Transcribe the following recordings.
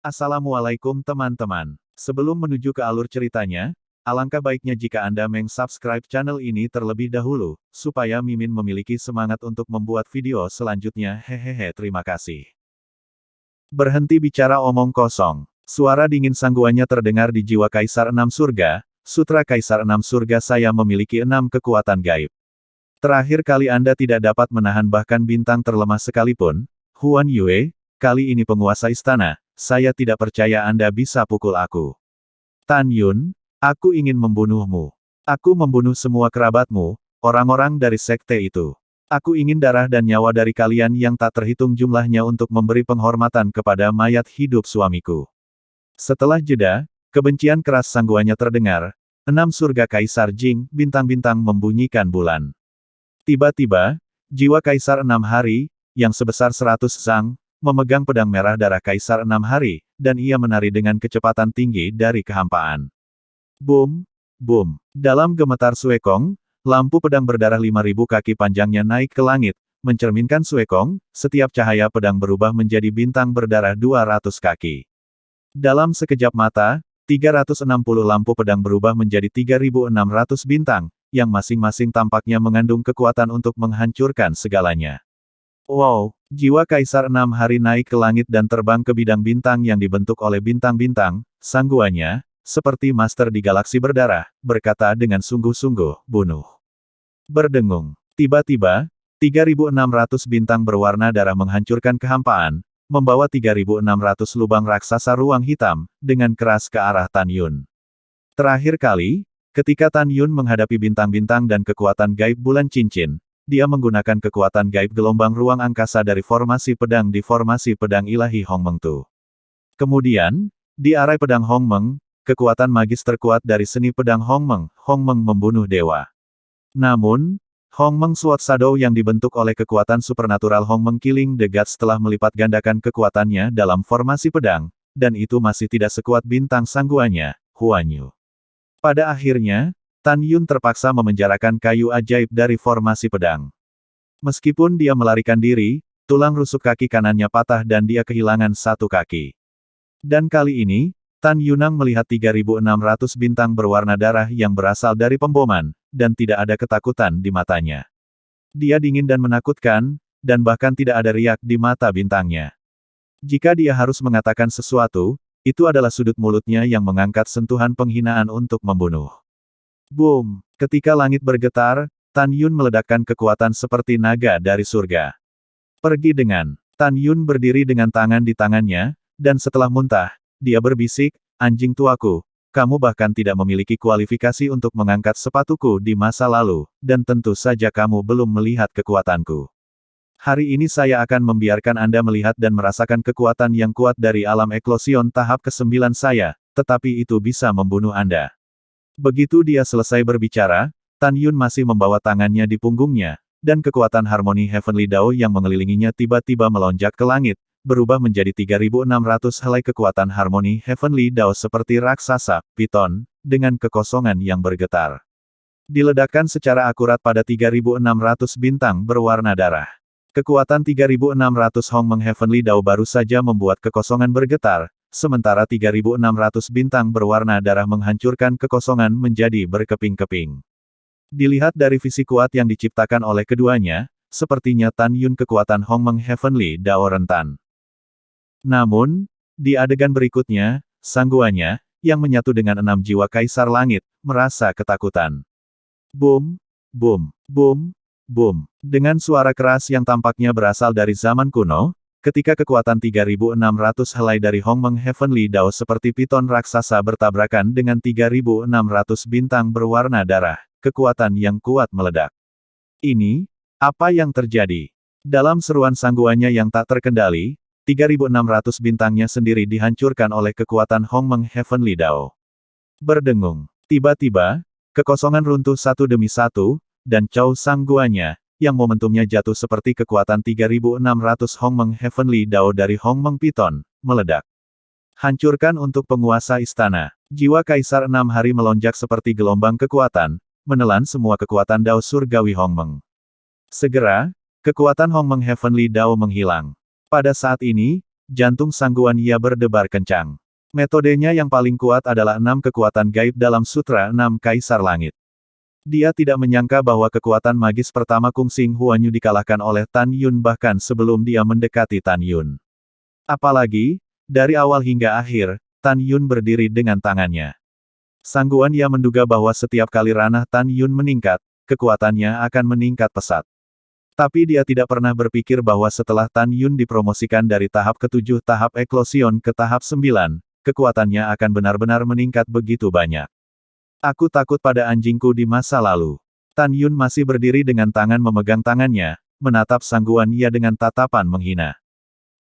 Assalamualaikum teman-teman. Sebelum menuju ke alur ceritanya, alangkah baiknya jika Anda meng-subscribe channel ini terlebih dahulu, supaya Mimin memiliki semangat untuk membuat video selanjutnya. Hehehe, terima kasih. Berhenti bicara omong kosong. Suara dingin sangguannya terdengar di jiwa Kaisar Enam Surga. Sutra Kaisar Enam Surga, saya memiliki 6 kekuatan gaib. Terakhir kali Anda tidak dapat menahan bahkan bintang terlemah sekalipun. Huan Yue, kali ini penguasa istana. Saya tidak percaya Anda bisa pukul aku. Tan Yun, aku ingin membunuhmu. Aku membunuh semua kerabatmu, orang-orang dari sekte itu. Aku ingin darah dan nyawa dari kalian yang tak terhitung jumlahnya untuk memberi penghormatan kepada mayat hidup suamiku. Setelah jeda, kebencian keras sangguannya terdengar. 6 surga Kaisar Jing, bintang-bintang membunyikan bulan. Tiba-tiba, jiwa Kaisar 6 hari, yang sebesar 100 zang, memegang pedang merah darah Kaisar 6 hari, dan ia menari dengan kecepatan tinggi dari kehampaan. Boom! Boom! Dalam gemetar Suekong, lampu pedang berdarah 5.000 kaki panjangnya naik ke langit, mencerminkan Suekong, setiap cahaya pedang berubah menjadi bintang berdarah 200 kaki. Dalam sekejap mata, 360 lampu pedang berubah menjadi 3.600 bintang, yang masing-masing tampaknya mengandung kekuatan untuk menghancurkan segalanya. Wow, jiwa Kaisar 6 hari naik ke langit dan terbang ke bidang bintang yang dibentuk oleh bintang-bintang, sangguannya, seperti master di galaksi berdarah, berkata dengan sungguh-sungguh, bunuh. Berdengung. Tiba-tiba, 3.600 bintang berwarna darah menghancurkan kehampaan, membawa 3.600 lubang raksasa ruang hitam, dengan keras ke arah Tan Yun. Terakhir kali, ketika Tan Yun menghadapi bintang-bintang dan kekuatan gaib bulan cincin, dia menggunakan kekuatan gaib gelombang ruang angkasa dari formasi pedang di formasi pedang ilahi Hongmeng Tu. Kemudian, di arai pedang Hongmeng, kekuatan magis terkuat dari seni pedang Hongmeng, Hongmeng membunuh dewa. Namun, Hongmeng Sword Shadow yang dibentuk oleh kekuatan supernatural Hongmeng Killing the Gods telah melipat gandakan kekuatannya dalam formasi pedang, dan itu masih tidak sekuat bintang sangguannya, Huan Yu. Pada akhirnya, Tan Yun terpaksa memenjarakan kayu ajaib dari formasi pedang. Meskipun dia melarikan diri, tulang rusuk kaki kanannya patah dan dia kehilangan satu kaki. Dan kali ini, Tan Yunang melihat 3.600 bintang berwarna darah yang berasal dari pemboman, dan tidak ada ketakutan di matanya. Dia dingin dan menakutkan, dan bahkan tidak ada riak di mata bintangnya. Jika dia harus mengatakan sesuatu, itu adalah sudut mulutnya yang mengangkat sentuhan penghinaan untuk membunuh. Boom! Ketika langit bergetar, Tan Yun meledakkan kekuatan seperti naga dari surga. Pergi dengan. Tan Yun berdiri dengan tangan di tangannya, dan setelah muntah, dia berbisik, anjing tuaku, kamu bahkan tidak memiliki kualifikasi untuk mengangkat sepatuku di masa lalu, dan tentu saja kamu belum melihat kekuatanku. Hari ini saya akan membiarkan Anda melihat dan merasakan kekuatan yang kuat dari alam eklosion tahap ke-9 saya, tetapi itu bisa membunuh Anda. Begitu dia selesai berbicara, Tan Yun masih membawa tangannya di punggungnya, dan kekuatan harmoni Heavenly Dao yang mengelilinginya tiba-tiba melonjak ke langit, berubah menjadi 3.600 helai kekuatan harmoni Heavenly Dao seperti raksasa, piton, dengan kekosongan yang bergetar. Diledakkan secara akurat pada 3.600 bintang berwarna darah. Kekuatan 3.600 Hongmeng Heavenly Dao baru saja membuat kekosongan bergetar, sementara 3.600 bintang berwarna darah menghancurkan kekosongan menjadi berkeping-keping. Dilihat dari visi kuat yang diciptakan oleh keduanya, sepertinya Tan Yun kekuatan Hongmeng Heavenly Dao rentan. Namun, di adegan berikutnya, sangguannya, yang menyatu dengan 6 jiwa Kaisar Langit, merasa ketakutan. Boom! Boom! Boom! Boom! Dengan suara keras yang tampaknya berasal dari zaman kuno, ketika kekuatan 3.600 helai dari Hongmeng Heavenly Dao seperti piton raksasa bertabrakan dengan 3.600 bintang berwarna darah, kekuatan yang kuat meledak. Ini, apa yang terjadi? Dalam seruan sangguannya yang tak terkendali, 3.600 bintangnya sendiri dihancurkan oleh kekuatan Hongmeng Heavenly Dao. Berdengung. Tiba-tiba, kekosongan runtuh satu demi satu, dan Chow sangguannya, yang momentumnya jatuh seperti kekuatan 3.600 Hongmeng Heavenly Dao dari Hongmeng Piton, meledak. Hancurkan untuk penguasa istana. Jiwa Kaisar 6 hari melonjak seperti gelombang kekuatan, menelan semua kekuatan Dao Surgawi Hongmeng. Segera, kekuatan Hongmeng Heavenly Dao menghilang. Pada saat ini, jantung sangguan ia berdebar kencang. Metodenya yang paling kuat adalah 6 kekuatan gaib dalam Sutra 6 Kaisar Langit. Dia tidak menyangka bahwa kekuatan magis pertama Kungsing Huanyu dikalahkan oleh Tan Yun bahkan sebelum dia mendekati Tan Yun. Apalagi, dari awal hingga akhir, Tan Yun berdiri dengan tangannya. Sangguan ia menduga bahwa setiap kali ranah Tan Yun meningkat, kekuatannya akan meningkat pesat. Tapi dia tidak pernah berpikir bahwa setelah Tan Yun dipromosikan dari tahap ke-7 tahap eklosion ke tahap 9, kekuatannya akan benar-benar meningkat begitu banyak. Aku takut pada anjingku di masa lalu. Tan Yun masih berdiri dengan tangan memegang tangannya, menatap sangguan ia dengan tatapan menghina.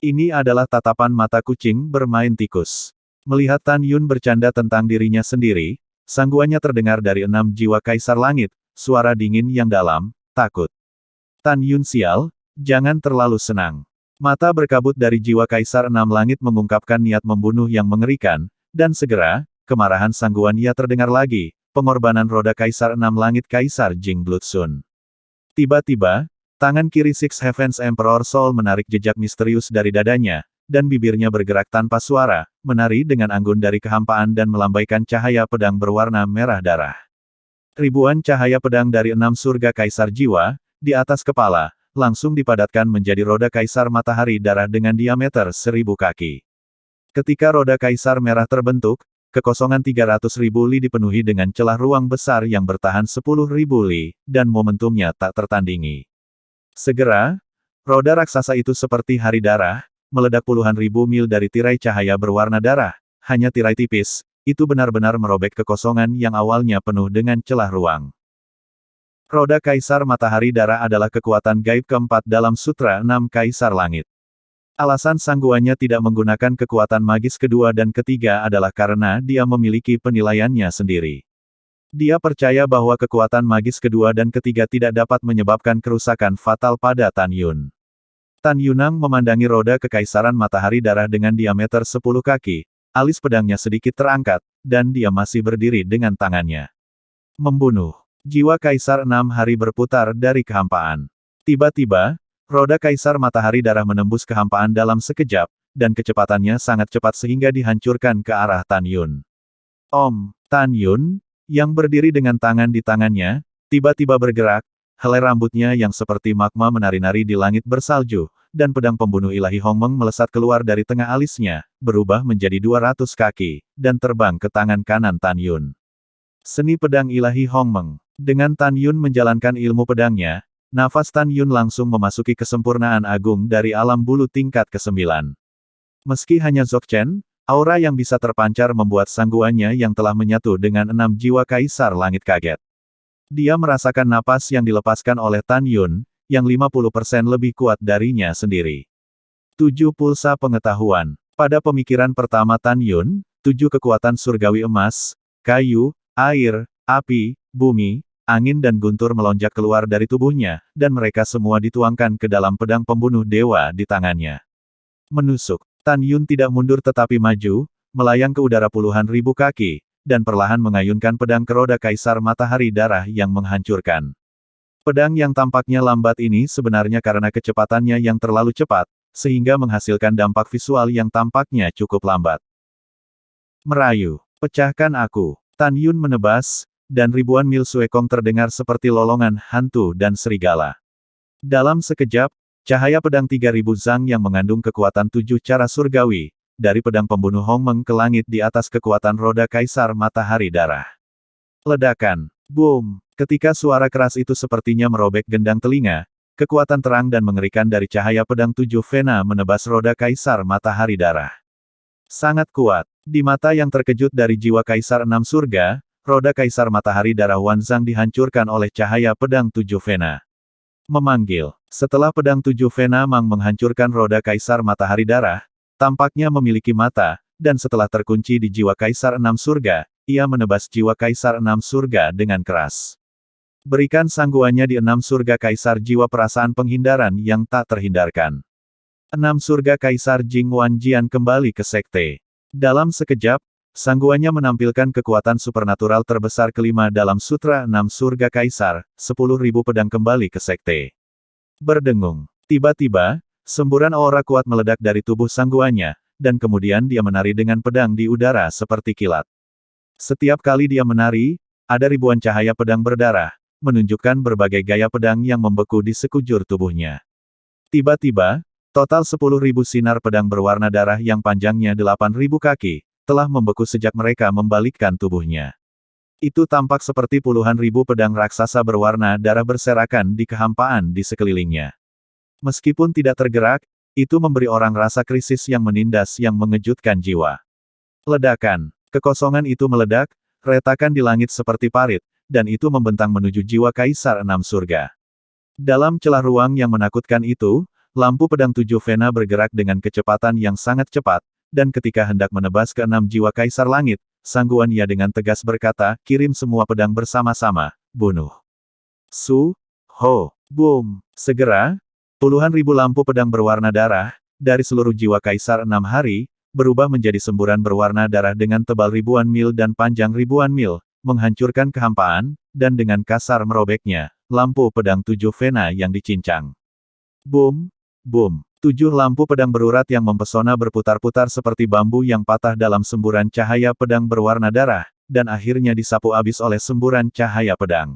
Ini adalah tatapan mata kucing bermain tikus. Melihat Tan Yun bercanda tentang dirinya sendiri, sangguannya terdengar dari 6 jiwa Kaisar Langit, suara dingin yang dalam, takut. Tan Yun sial, jangan terlalu senang. Mata berkabut dari jiwa Kaisar 6 Langit mengungkapkan niat membunuh yang mengerikan, dan segera, kemarahan sangguan ia terdengar lagi, pengorbanan roda Kaisar 6 Langit Kaisar Jing Blutsun. Tiba-tiba, tangan kiri Six Heavens Emperor Soul menarik jejak misterius dari dadanya, dan bibirnya bergerak tanpa suara, menari dengan anggun dari kehampaan dan melambaikan cahaya pedang berwarna merah darah. Ribuan cahaya pedang dari 6 surga Kaisar Jiwa, di atas kepala, langsung dipadatkan menjadi roda Kaisar Matahari Darah dengan diameter 1000 kaki. Ketika roda Kaisar Merah terbentuk, kekosongan 300.000 li dipenuhi dengan celah ruang besar yang bertahan 10.000 li, dan momentumnya tak tertandingi. Segera, roda raksasa itu seperti hari darah, meledak puluhan ribu mil dari tirai cahaya berwarna darah, hanya tirai tipis, itu benar-benar merobek kekosongan yang awalnya penuh dengan celah ruang. Roda Kaisar Matahari Darah adalah kekuatan gaib keempat dalam Sutra 6 Kaisar Langit. Alasan sangguannya tidak menggunakan kekuatan magis kedua dan ketiga adalah karena dia memiliki penilaiannya sendiri. Dia percaya bahwa kekuatan magis kedua dan ketiga tidak dapat menyebabkan kerusakan fatal pada Tan Yun. Tan Yunang memandangi roda Kekaisaran Matahari Darah dengan diameter 10 kaki, alis pedangnya sedikit terangkat, dan dia masih berdiri dengan tangannya. Membunuh. Jiwa Kaisar 6 hari berputar dari kehampaan. Tiba-tiba, roda Kaisar Matahari Darah menembus kehampaan dalam sekejap, dan kecepatannya sangat cepat sehingga dihancurkan ke arah Tan Yun. Tan Yun, yang berdiri dengan tangan di tangannya, tiba-tiba bergerak, helai rambutnya yang seperti magma menari-nari di langit bersalju, dan pedang pembunuh ilahi Hongmeng melesat keluar dari tengah alisnya, berubah menjadi 200 kaki, dan terbang ke tangan kanan Tan Yun. Seni pedang ilahi Hongmeng. Dengan Tan Yun menjalankan ilmu pedangnya, nafas Tan Yun langsung memasuki kesempurnaan agung dari alam bulu tingkat ke-9. Meski hanya Dzogchen, aura yang bisa terpancar membuat sangguannya yang telah menyatu dengan 6 jiwa Kaisar Langit kaget. Dia merasakan napas yang dilepaskan oleh Tan Yun, yang 50% lebih kuat darinya sendiri. 7 pulsa pengetahuan. Pada pemikiran pertama Tan Yun, 7 kekuatan surgawi emas, kayu, air, api, bumi, angin dan guntur melonjak keluar dari tubuhnya, dan mereka semua dituangkan ke dalam pedang pembunuh dewa di tangannya. Menusuk, Tan Yun tidak mundur tetapi maju, melayang ke udara puluhan ribu kaki, dan perlahan mengayunkan pedang ke roda Kaisar Matahari Darah yang menghancurkan. Pedang yang tampaknya lambat ini sebenarnya karena kecepatannya yang terlalu cepat, sehingga menghasilkan dampak visual yang tampaknya cukup lambat. Merayu, pecahkan aku, Tan Yun menebas, dan ribuan mil suekong terdengar seperti lolongan hantu dan serigala. Dalam sekejap, cahaya pedang 3000 zang yang mengandung kekuatan 7 cara surgawi, dari pedang pembunuh Hongmeng ke langit di atas kekuatan roda Kaisar Matahari Darah. Ledakan. Boom. Ketika suara keras itu sepertinya merobek gendang telinga, kekuatan terang dan mengerikan dari cahaya pedang 7 vena menebas roda Kaisar Matahari Darah. Sangat kuat. Di mata yang terkejut dari jiwa Kaisar 6 surga, roda Kaisar Matahari Darah Wanzang dihancurkan oleh cahaya pedang 7 vena. Memanggil. Setelah pedang 7 vena menghancurkan roda Kaisar Matahari Darah, tampaknya memiliki mata, dan setelah terkunci di jiwa Kaisar 6 surga, ia menebas jiwa Kaisar 6 surga dengan keras. Berikan sangguannya di 6 surga Kaisar jiwa perasaan penghindaran yang tak terhindarkan. 6 surga Kaisar Jing Wanjian kembali ke sekte. Dalam sekejap, sangguannya menampilkan kekuatan supernatural terbesar kelima dalam Sutra 6 Surga Kaisar, 10.000 pedang kembali ke sekte. Berdengung. Tiba-tiba, Semburan aura kuat meledak dari tubuh sangguannya, dan kemudian dia menari dengan pedang di udara seperti kilat. Setiap kali dia menari, ada ribuan cahaya pedang berdarah, menunjukkan berbagai gaya pedang yang membeku di sekujur tubuhnya. Tiba-tiba, total 10.000 sinar pedang berwarna darah yang panjangnya 8.000 kaki, telah membeku sejak mereka membalikkan tubuhnya. Itu tampak seperti puluhan ribu pedang raksasa berwarna darah berserakan di kehampaan di sekelilingnya. Meskipun tidak tergerak, itu memberi orang rasa krisis yang menindas yang mengejutkan jiwa. Ledakan. Kekosongan itu meledak, retakan di langit seperti parit, dan itu membentang menuju jiwa Kaisar Enam Surga. Dalam celah ruang yang menakutkan itu, lampu pedang 7 Vena bergerak dengan kecepatan yang sangat cepat, dan ketika hendak menebas ke 6 jiwa Kaisar Langit, Sangguan Ia dengan tegas berkata, kirim semua pedang bersama-sama, bunuh. Boom. Segera, puluhan ribu lampu pedang berwarna darah, dari seluruh jiwa Kaisar 6 Hari, berubah menjadi semburan berwarna darah dengan tebal ribuan mil dan panjang ribuan mil, menghancurkan kehampaan, dan dengan kasar merobeknya, lampu pedang 7 Vena yang dicincang. Boom. 7 lampu pedang berurat yang mempesona berputar-putar seperti bambu yang patah dalam semburan cahaya pedang berwarna darah, dan akhirnya disapu habis oleh semburan cahaya pedang.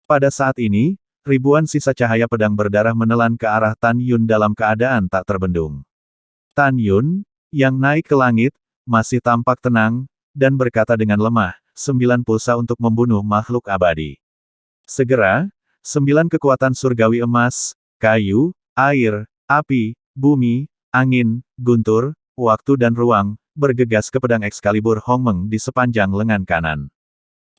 Pada saat ini, ribuan sisa cahaya pedang berdarah menelan ke arah Tan Yun dalam keadaan tak terbendung. Tan Yun, yang naik ke langit, masih tampak tenang, dan berkata dengan lemah, 9 pulsa untuk membunuh makhluk abadi. Segera, 9 kekuatan surgawi emas, kayu, air, api, bumi, angin, guntur, waktu dan ruang, bergegas ke pedang Excalibur Hongmeng di sepanjang lengan kanan.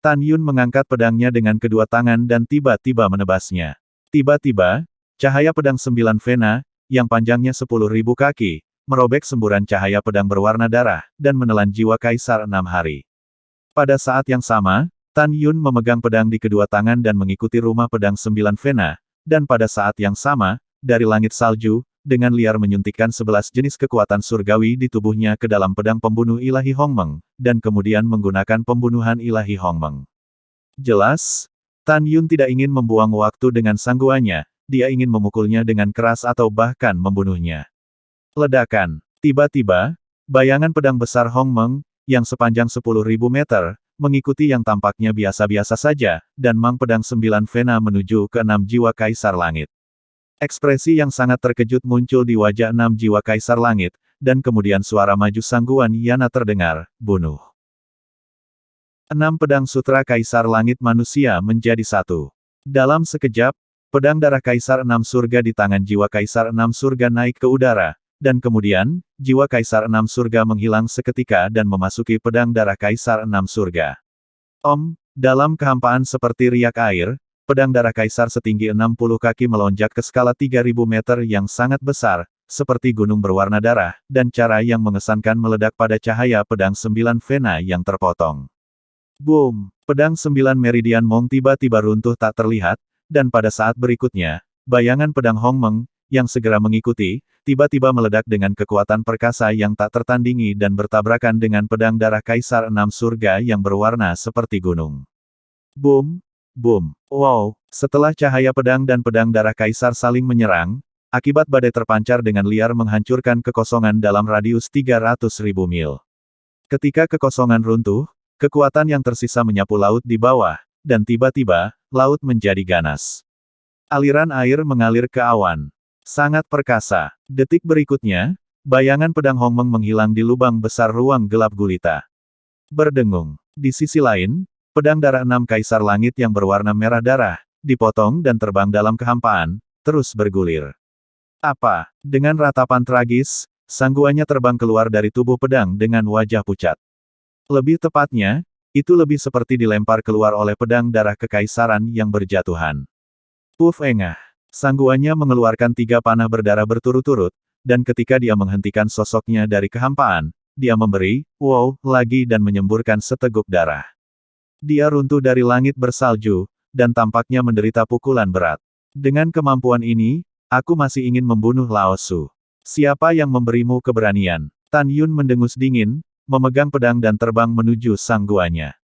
Tan Yun mengangkat pedangnya dengan kedua tangan dan tiba-tiba menebasnya. Tiba-tiba, cahaya pedang 9 Vena, yang panjangnya 10.000 kaki, merobek semburan cahaya pedang berwarna darah, dan menelan jiwa Kaisar 6 Hari. Pada saat yang sama, Tan Yun memegang pedang di kedua tangan dan mengikuti rumah pedang 9 Vena, dan pada saat yang sama, dari langit salju, dengan liar menyuntikkan 11 jenis kekuatan surgawi di tubuhnya ke dalam pedang pembunuh ilahi Hongmeng, dan kemudian menggunakan pembunuhan ilahi Hongmeng. Jelas, Tan Yun tidak ingin membuang waktu dengan sangguannya, dia ingin memukulnya dengan keras atau bahkan membunuhnya. Ledakan. Tiba-tiba, bayangan pedang besar Hongmeng, yang sepanjang 10.000 meter, mengikuti yang tampaknya biasa-biasa saja, dan mang pedang 9 Vena menuju ke 6 jiwa Kaisar Langit. Ekspresi yang sangat terkejut muncul di wajah 6 jiwa Kaisar Langit, dan kemudian suara maju Sangguan Yana terdengar, bunuh. 6 pedang sutra Kaisar Langit manusia menjadi satu. Dalam sekejap, pedang darah Kaisar 6 Surga di tangan jiwa Kaisar 6 Surga naik ke udara, dan kemudian, jiwa Kaisar 6 Surga menghilang seketika dan memasuki pedang darah Kaisar 6 Surga. Dalam kehampaan seperti riak air, pedang darah Kaisar setinggi 60 kaki melonjak ke skala 3.000 meter yang sangat besar, seperti gunung berwarna darah, dan cara yang mengesankan meledak pada cahaya pedang 9 Vena yang terpotong. Boom! Pedang 9 Meridian Mong tiba-tiba runtuh tak terlihat, dan pada saat berikutnya, bayangan pedang Hongmeng, yang segera mengikuti, tiba-tiba meledak dengan kekuatan perkasa yang tak tertandingi dan bertabrakan dengan pedang darah Kaisar 6 Surga yang berwarna seperti gunung. Boom! Wow! Setelah cahaya pedang dan pedang darah Kaisar saling menyerang, akibat badai terpancar dengan liar menghancurkan kekosongan dalam radius 300.000 mil. Ketika kekosongan runtuh, kekuatan yang tersisa menyapu laut di bawah, dan tiba-tiba, laut menjadi ganas. Aliran air mengalir ke awan. Sangat perkasa. Detik berikutnya, bayangan pedang Hongmeng menghilang di lubang besar ruang gelap gulita. Berdengung. Di sisi lain, pedang darah 6 Kaisar Langit yang berwarna merah darah, dipotong dan terbang dalam kehampaan, terus bergulir. Apa? Dengan ratapan tragis, sangguannya terbang keluar dari tubuh pedang dengan wajah pucat. Lebih tepatnya, itu lebih seperti dilempar keluar oleh pedang darah kekaisaran yang berjatuhan. Puf engah. Sangguannya mengeluarkan 3 panah berdarah berturut-turut, dan ketika dia menghentikan sosoknya dari kehampaan, dia memberi, wow, lagi dan menyemburkan seteguk darah. Dia runtuh dari langit bersalju, dan tampaknya menderita pukulan berat. Dengan kemampuan ini, aku masih ingin membunuh Lao Su. Siapa yang memberimu keberanian? Tan Yun mendengus dingin, memegang pedang dan terbang menuju sangguannya.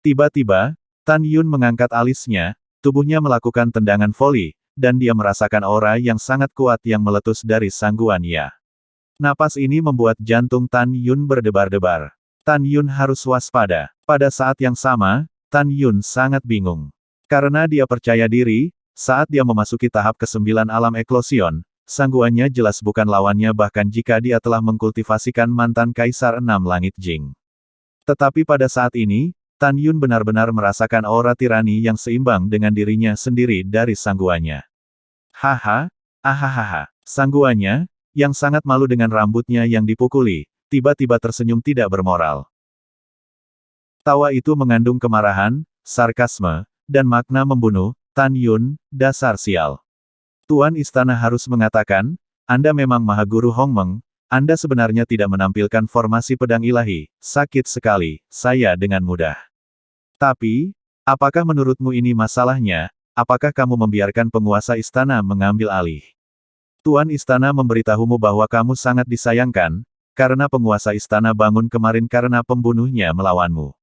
Tiba-tiba, Tan Yun mengangkat alisnya, tubuhnya melakukan tendangan voli, dan dia merasakan aura yang sangat kuat yang meletus dari Sangguan Ya. Napas ini membuat jantung Tan Yun berdebar-debar. Tan Yun harus waspada. Pada saat yang sama, Tan Yun sangat bingung. Karena dia percaya diri, saat dia memasuki tahap ke-9 alam eklosion, sangguannya jelas bukan lawannya bahkan jika dia telah mengkultivasikan mantan Kaisar Enam Langit Jing. Tetapi pada saat ini, Tan Yun benar-benar merasakan aura tirani yang seimbang dengan dirinya sendiri dari sangguannya. Haha, ahahaha. Sangguannya, yang sangat malu dengan rambutnya yang dipukuli, tiba-tiba tersenyum tidak bermoral. Tawa itu mengandung kemarahan, sarkasme, dan makna membunuh. Tan Yun, dasar sial. Tuan Istana harus mengatakan, Anda memang Maha Guru Hongmeng, Anda sebenarnya tidak menampilkan formasi pedang ilahi, sakit sekali, saya dengan mudah. Tapi, apakah menurutmu ini masalahnya, apakah kamu membiarkan penguasa istana mengambil alih? Tuan Istana memberitahumu bahwa kamu sangat disayangkan, karena penguasa istana bangun kemarin karena pembunuhnya melawanmu.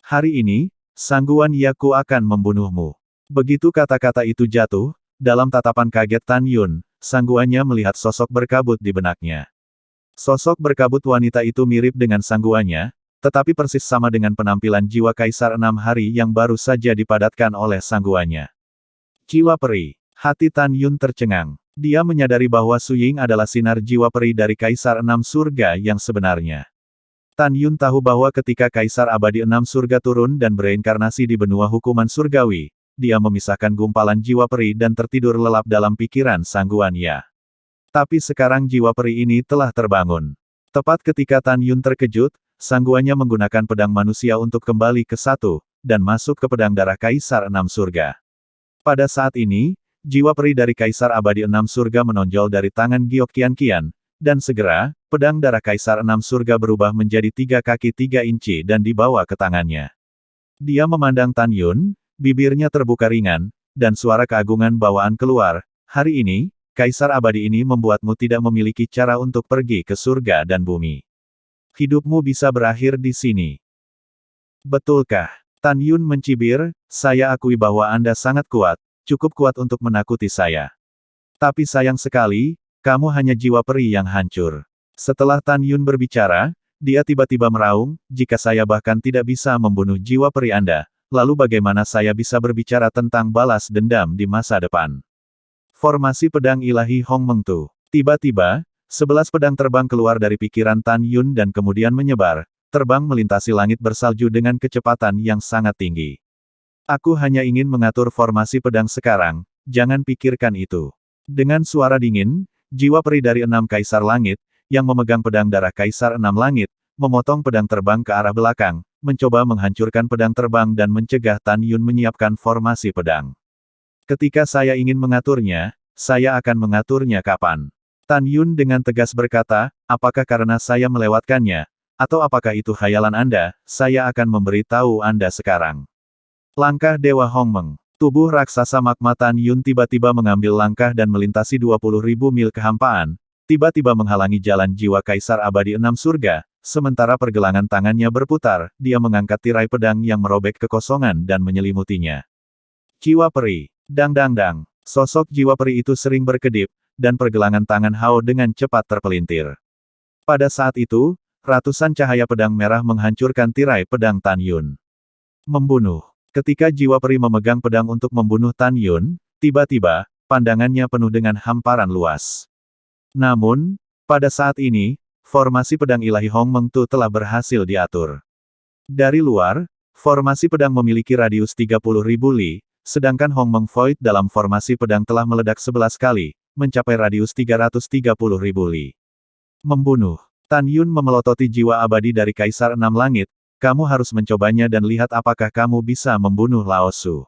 Hari ini, Sangguan Yaku akan membunuhmu. Begitu kata-kata itu jatuh, dalam tatapan kaget Tan Yun, sangguannya melihat sosok berkabut di benaknya. Sosok berkabut wanita itu mirip dengan sangguannya, tetapi persis sama dengan penampilan jiwa Kaisar 6 hari yang baru saja dipadatkan oleh sangguannya. Jiwa peri. Hati Tan Yun tercengang. Dia menyadari bahwa Su Ying adalah sinar jiwa peri dari Kaisar 6 surga yang sebenarnya. Tan Yun tahu bahwa ketika Kaisar Abadi 6 surga turun dan bereinkarnasi di benua hukuman surgawi, dia memisahkan gumpalan jiwa peri dan tertidur lelap dalam pikiran Sangguan Ya. Tapi sekarang jiwa peri ini telah terbangun. Tepat ketika Tan Yun terkejut, sangguannya menggunakan pedang manusia untuk kembali ke satu, dan masuk ke pedang darah Kaisar 6 surga. Pada saat ini, jiwa peri dari Kaisar Abadi 6 surga menonjol dari tangan Giok Qian, dan segera, pedang darah Kaisar 6 surga berubah menjadi 3 kaki 3 inci dan dibawa ke tangannya. Dia memandang Tan Yun, bibirnya terbuka ringan, dan suara keagungan bawaan keluar, hari ini, Kaisar Abadi ini membuatmu tidak memiliki cara untuk pergi ke surga dan bumi. Hidupmu bisa berakhir di sini. Betulkah? Tan Yun mencibir, saya akui bahwa Anda sangat kuat, cukup kuat untuk menakuti saya. Tapi sayang sekali, kamu hanya jiwa peri yang hancur. Setelah Tan Yun berbicara, dia tiba-tiba meraung, jika saya bahkan tidak bisa membunuh jiwa peri Anda, lalu bagaimana saya bisa berbicara tentang balas dendam di masa depan? Formasi pedang ilahi Hongmeng Tu. Tiba-tiba, 11 pedang terbang keluar dari pikiran Tan Yun dan kemudian menyebar, terbang melintasi langit bersalju dengan kecepatan yang sangat tinggi. Aku hanya ingin mengatur formasi pedang sekarang, jangan pikirkan itu. Dengan suara dingin, jiwa peri dari 6 Kaisar Langit, yang memegang pedang darah Kaisar 6 Langit, memotong pedang terbang ke arah belakang, mencoba menghancurkan pedang terbang dan mencegah Tan Yun menyiapkan formasi pedang. Ketika saya ingin mengaturnya, saya akan mengaturnya kapan? Tan Yun dengan tegas berkata, apakah karena saya melewatkannya, atau apakah itu khayalan Anda, saya akan memberitahu Anda sekarang. Langkah Dewa Hongmeng. Tubuh raksasa magma Tan Yun tiba-tiba mengambil langkah dan melintasi 20.000 mil kehampaan, tiba-tiba menghalangi jalan jiwa Kaisar Abadi 6 surga. Sementara pergelangan tangannya berputar, dia mengangkat tirai pedang yang merobek kekosongan dan menyelimutinya. Jiwa peri. Dang-dang-dang. Sosok jiwa peri itu sering berkedip, dan pergelangan tangan Hao dengan cepat terpelintir. Pada saat itu, ratusan cahaya pedang merah menghancurkan tirai pedang Tan Yun. Membunuh. Ketika jiwa peri memegang pedang untuk membunuh Tan Yun, tiba-tiba, pandangannya penuh dengan hamparan luas. Namun, pada saat ini, formasi pedang ilahi Hongmeng Tu telah berhasil diatur. Dari luar, formasi pedang memiliki radius 30.000 li, sedangkan Hongmeng Void dalam formasi pedang telah meledak 11 kali, mencapai radius 330.000 li. Membunuh. Tan Yun memelototi jiwa abadi dari Kaisar 6 Langit, kamu harus mencobanya dan lihat apakah kamu bisa membunuh Lao Su.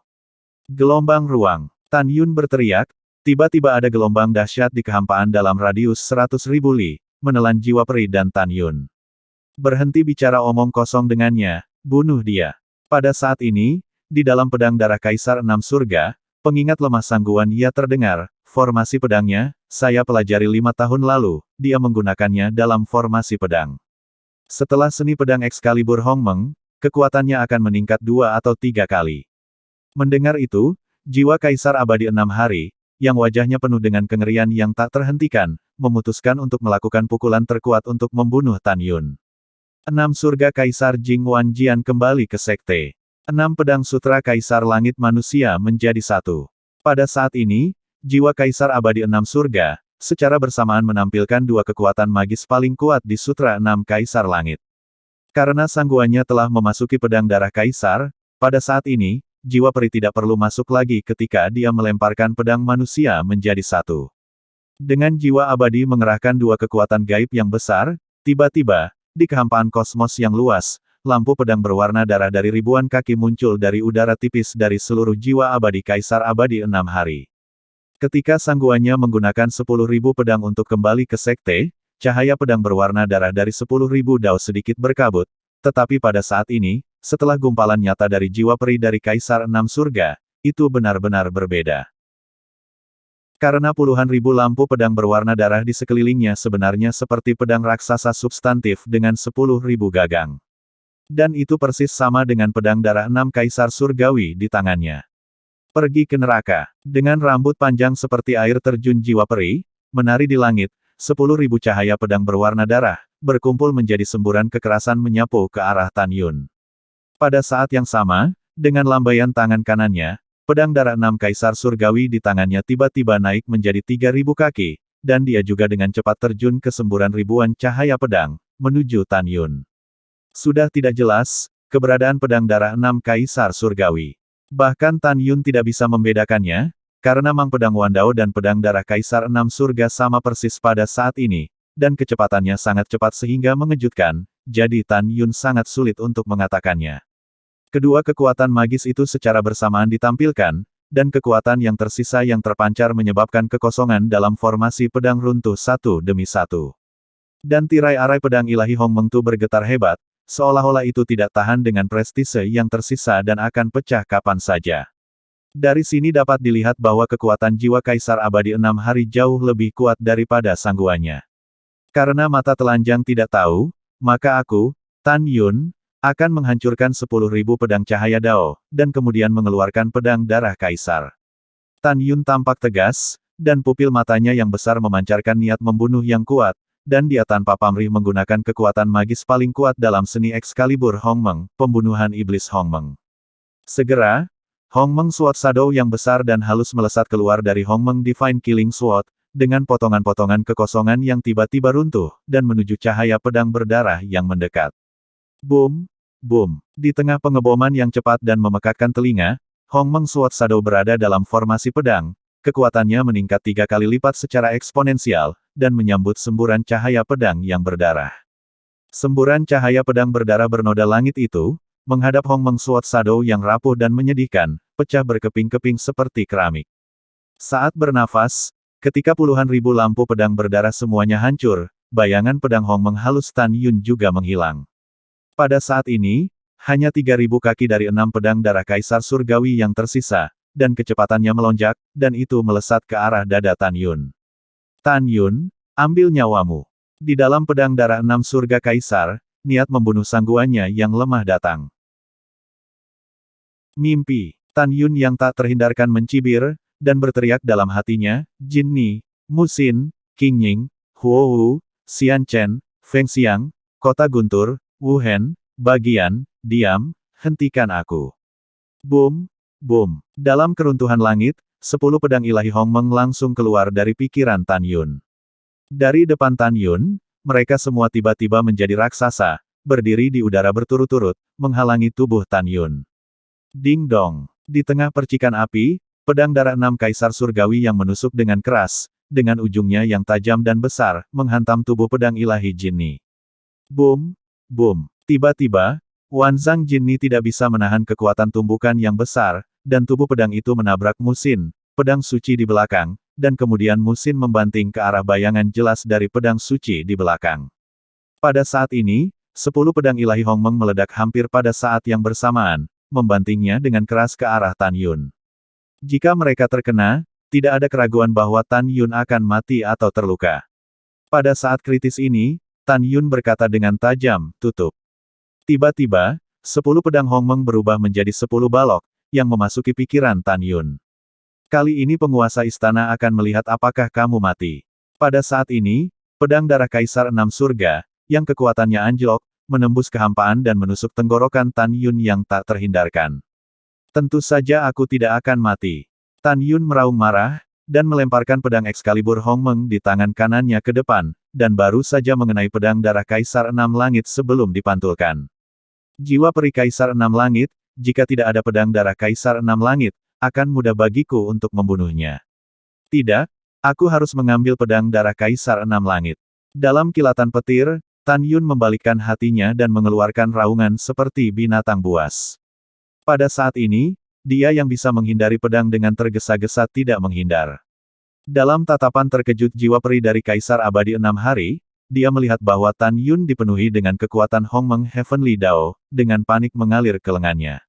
Gelombang ruang. Tan Yun berteriak, tiba-tiba ada gelombang dahsyat di kehampaan dalam radius 100.000 li, menelan jiwa peri dan Tan Yun. Berhenti bicara omong kosong dengannya, bunuh dia. Pada saat ini, di dalam pedang darah Kaisar 6 surga, pengingat lemah Sangguan Ya terdengar, formasi pedangnya, saya pelajari 5 tahun lalu, dia menggunakannya dalam formasi pedang. Setelah seni pedang Excalibur Hongmeng, kekuatannya akan meningkat 2 atau 3 kali. Mendengar itu, jiwa Kaisar Abadi 6 hari, yang wajahnya penuh dengan kengerian yang tak terhentikan, memutuskan untuk melakukan pukulan terkuat untuk membunuh Tan Yun. 6 Surga Kaisar Jing Wan Jian kembali ke Sekte. 6 Pedang Sutra Kaisar Langit Manusia menjadi satu. Pada saat ini, jiwa Kaisar Abadi 6 Surga, secara bersamaan menampilkan dua kekuatan magis paling kuat di Sutra 6 Kaisar Langit. Karena sangguannya telah memasuki pedang darah Kaisar, pada saat ini, jiwa peri tidak perlu masuk lagi ketika dia melemparkan pedang manusia menjadi satu. Dengan jiwa abadi mengerahkan dua kekuatan gaib yang besar, tiba-tiba, di kehampaan kosmos yang luas, lampu pedang berwarna darah dari ribuan kaki muncul dari udara tipis dari seluruh jiwa abadi Kaisar Abadi 6 Hari. Ketika sangguannya menggunakan 10.000 pedang untuk kembali ke Sekte, cahaya pedang berwarna darah dari 10.000 dao sedikit berkabut, tetapi pada saat ini, setelah gumpalan nyata dari jiwa peri dari Kaisar 6 Surga, itu benar-benar berbeda. Karena puluhan ribu lampu pedang berwarna darah di sekelilingnya sebenarnya seperti pedang raksasa substantif dengan 10.000 gagang. Dan itu persis sama dengan pedang darah 6 Kaisar Surgawi di tangannya. Pergi ke neraka. Dengan rambut panjang seperti air terjun jiwa peri, menari di langit, 10.000 cahaya pedang berwarna darah, berkumpul menjadi semburan kekerasan menyapu ke arah Tan Yun. Pada saat yang sama, dengan lambaian tangan kanannya, pedang darah 6 Kaisar Surgawi di tangannya tiba-tiba naik menjadi 3.000 kaki, dan dia juga dengan cepat terjun ke semburan ribuan cahaya pedang, menuju Tan Yun. Sudah tidak jelas, keberadaan pedang darah 6 Kaisar Surgawi. Bahkan Tan Yun tidak bisa membedakannya, karena Mang Pedang Wandao dan pedang darah Kaisar 6 Surga sama persis pada saat ini, dan kecepatannya sangat cepat sehingga mengejutkan, jadi Tan Yun sangat sulit untuk mengatakannya. Kedua kekuatan magis itu secara bersamaan ditampilkan, dan kekuatan yang tersisa yang terpancar menyebabkan kekosongan dalam formasi pedang runtuh satu demi satu. Dan tirai arai pedang ilahi Hong Meng Tu bergetar hebat, seolah-olah itu tidak tahan dengan prestise yang tersisa dan akan pecah kapan saja. Dari sini dapat dilihat bahwa kekuatan jiwa Kaisar Abadi 6 Hari jauh lebih kuat daripada sangguannya. Karena mata telanjang tidak tahu, maka aku, Tan Yun, akan menghancurkan 10.000 pedang cahaya dao, dan kemudian mengeluarkan pedang darah Kaisar. Tan Yun tampak tegas, dan pupil matanya yang besar memancarkan niat membunuh yang kuat, dan dia tanpa pamrih menggunakan kekuatan magis paling kuat dalam seni Excalibur Hong Meng, pembunuhan iblis Hong Meng. Segera, Hong Meng Sword Shadow yang besar dan halus melesat keluar dari Hong Meng Divine Killing Sword, dengan potongan-potongan kekosongan yang tiba-tiba runtuh, dan menuju cahaya pedang berdarah yang mendekat. Boom, boom. Di tengah pengeboman yang cepat dan memekakkan telinga, Hong Meng Sword Shadow berada dalam formasi pedang, kekuatannya meningkat 3 kali lipat secara eksponensial, dan menyambut semburan cahaya pedang yang berdarah. Semburan cahaya pedang berdarah bernoda langit itu, menghadap Hong Meng Sword Shadow yang rapuh dan menyedihkan, pecah berkeping-keping seperti keramik. Saat bernafas, ketika puluhan ribu lampu pedang berdarah semuanya hancur, bayangan pedang Hong Meng halus Tan Yun juga menghilang. Pada saat ini, hanya 3.000 kaki dari 6 pedang darah Kaisar Surgawi yang tersisa, dan kecepatannya melonjak, dan itu melesat ke arah dada Tan Yun. Tan Yun, ambil nyawamu. Di dalam pedang darah 6 surga Kaisar, niat membunuh sangguannya yang lemah datang. Mimpi. Tan Yun yang tak terhindarkan mencibir, dan berteriak dalam hatinya, Jin Ni, Mu Xin, Qing Ying, Huo Wu, Xian Chen, Feng Xiang, Kota Guntur, Wu Hen, bagian, diam, hentikan aku. Boom, boom. Dalam keruntuhan langit, 10 pedang ilahi Hong Meng langsung keluar dari pikiran Tan Yun. Dari depan Tan Yun, mereka semua tiba-tiba menjadi raksasa, berdiri di udara berturut-turut, menghalangi tubuh Tan Yun. Ding dong. Di tengah percikan api, pedang darah 6 Kaisar Surgawi yang menusuk dengan keras, dengan ujungnya yang tajam dan besar, menghantam tubuh pedang ilahi Jin Ni. Boom, boom. Tiba-tiba, Wanzang Jin Ni tidak bisa menahan kekuatan tumbukan yang besar, dan tubuh pedang itu menabrak Mu Xin, pedang suci di belakang, dan kemudian Mu Xin membanting ke arah bayangan jelas dari pedang suci di belakang. Pada saat ini, 10 pedang ilahi Hong Meng meledak hampir pada saat yang bersamaan, membantingnya dengan keras ke arah Tan Yun. Jika mereka terkena, tidak ada keraguan bahwa Tan Yun akan mati atau terluka. Pada saat kritis ini, Tan Yun berkata dengan tajam, tutup. Tiba-tiba, 10 pedang Hong Meng berubah menjadi 10 balok, yang memasuki pikiran Tan Yun. Kali ini penguasa istana akan melihat apakah kamu mati. Pada saat ini, pedang darah Kaisar Enam Surga, yang kekuatannya anjlok, menembus kehampaan dan menusuk tenggorokan Tan Yun yang tak terhindarkan. Tentu saja aku tidak akan mati. Tan Yun meraung marah, dan melemparkan pedang Excalibur Hongmeng di tangan kanannya ke depan, dan baru saja mengenai pedang darah Kaisar Enam Langit sebelum dipantulkan. Jiwa peri Kaisar Enam Langit, jika tidak ada pedang darah Kaisar Enam Langit, akan mudah bagiku untuk membunuhnya. Tidak, aku harus mengambil pedang darah Kaisar Enam Langit. Dalam kilatan petir, Tan Yun membalikkan hatinya dan mengeluarkan raungan seperti binatang buas. Pada saat ini, dia yang bisa menghindari pedang dengan tergesa-gesa tidak menghindar. Dalam tatapan terkejut jiwa peri dari Kaisar Abadi 6 Hari, dia melihat bahwa Tan Yun dipenuhi dengan kekuatan Hongmeng Heavenly Dao, dengan panik mengalir ke lengannya.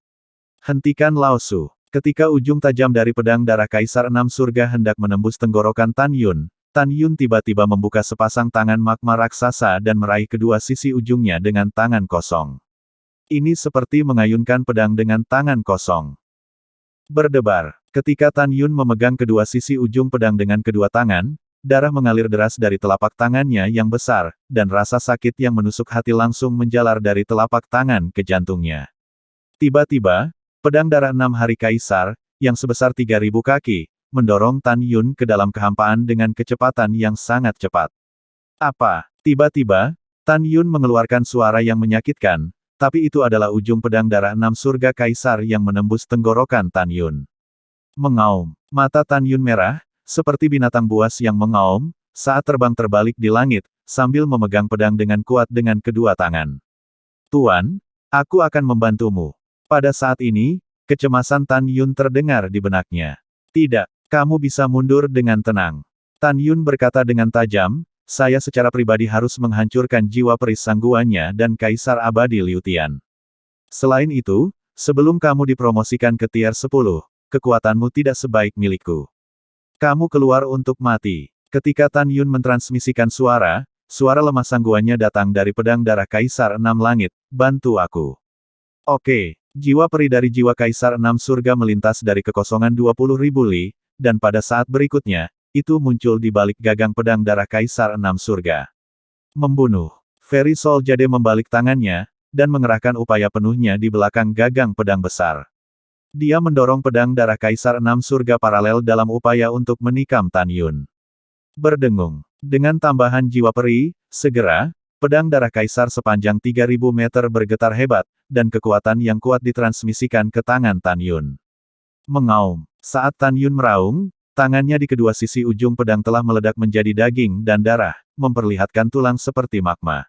Hentikan Lao Su. Ketika ujung tajam dari pedang darah Kaisar Enam Surga hendak menembus tenggorokan Tan Yun tiba-tiba membuka sepasang tangan magma raksasa dan meraih kedua sisi ujungnya dengan tangan kosong. Ini seperti mengayunkan pedang dengan tangan kosong. Berdebar. Ketika Tan Yun memegang kedua sisi ujung pedang dengan kedua tangan, darah mengalir deras dari telapak tangannya yang besar, dan rasa sakit yang menusuk hati langsung menjalar dari telapak tangan ke jantungnya. Tiba-tiba, pedang darah 6 Hari Kaisar, yang sebesar 3.000 kaki, mendorong Tan Yun ke dalam kehampaan dengan kecepatan yang sangat cepat. Apa? Tiba-tiba, Tan Yun mengeluarkan suara yang menyakitkan, tapi itu adalah ujung pedang darah 6 Surga Kaisar yang menembus tenggorokan Tan Yun. Mengaum. Mata Tan Yun merah, seperti binatang buas yang mengaum, saat terbang terbalik di langit, sambil memegang pedang dengan kuat dengan kedua tangan. Tuan, aku akan membantumu. Pada saat ini, kecemasan Tan Yun terdengar di benaknya. Tidak, kamu bisa mundur dengan tenang. Tan Yun berkata dengan tajam, saya secara pribadi harus menghancurkan jiwa peri sangguannya dan Kaisar Abadi Liu Tian. Selain itu, sebelum kamu dipromosikan ke tier 10, kekuatanmu tidak sebaik milikku. Kamu keluar untuk mati. Ketika Tan Yun mentransmisikan suara lemah sangguannya datang dari pedang darah Kaisar Enam Langit, bantu aku. Oke. Jiwa peri dari jiwa Kaisar Enam Surga melintas dari kekosongan 20.000 li, dan pada saat berikutnya, itu muncul di balik gagang pedang darah Kaisar Enam Surga. Membunuh. Very Soul Jade membalik tangannya, dan mengerahkan upaya penuhnya di belakang gagang pedang besar. Dia mendorong pedang darah Kaisar Enam Surga paralel dalam upaya untuk menikam Tan Yun. Berdengung. Dengan tambahan jiwa peri, segera, pedang darah Kaisar sepanjang 3.000 meter bergetar hebat, dan kekuatan yang kuat ditransmisikan ke tangan Tan Yun. Mengaum. Saat Tan Yun meraung, tangannya di kedua sisi ujung pedang telah meledak menjadi daging dan darah, memperlihatkan tulang seperti magma.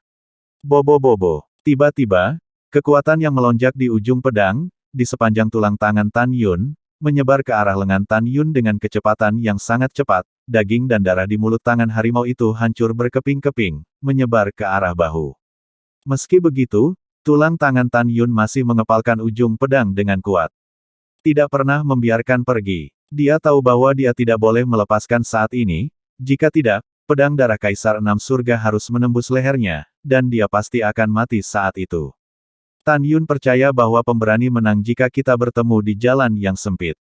Bobo-bobo. Tiba-tiba, kekuatan yang melonjak di ujung pedang, di sepanjang tulang tangan Tan Yun, menyebar ke arah lengan Tan Yun dengan kecepatan yang sangat cepat, daging dan darah di mulut tangan harimau itu hancur berkeping-keping, menyebar ke arah bahu. Meski begitu, tulang tangan Tan Yun masih mengepalkan ujung pedang dengan kuat. Tidak pernah membiarkan pergi. Dia tahu bahwa dia tidak boleh melepaskan saat ini, jika tidak, pedang darah Kaisar Enam Surga harus menembus lehernya, dan dia pasti akan mati saat itu. Tan Yun percaya bahwa pemberani menang jika kita bertemu di jalan yang sempit.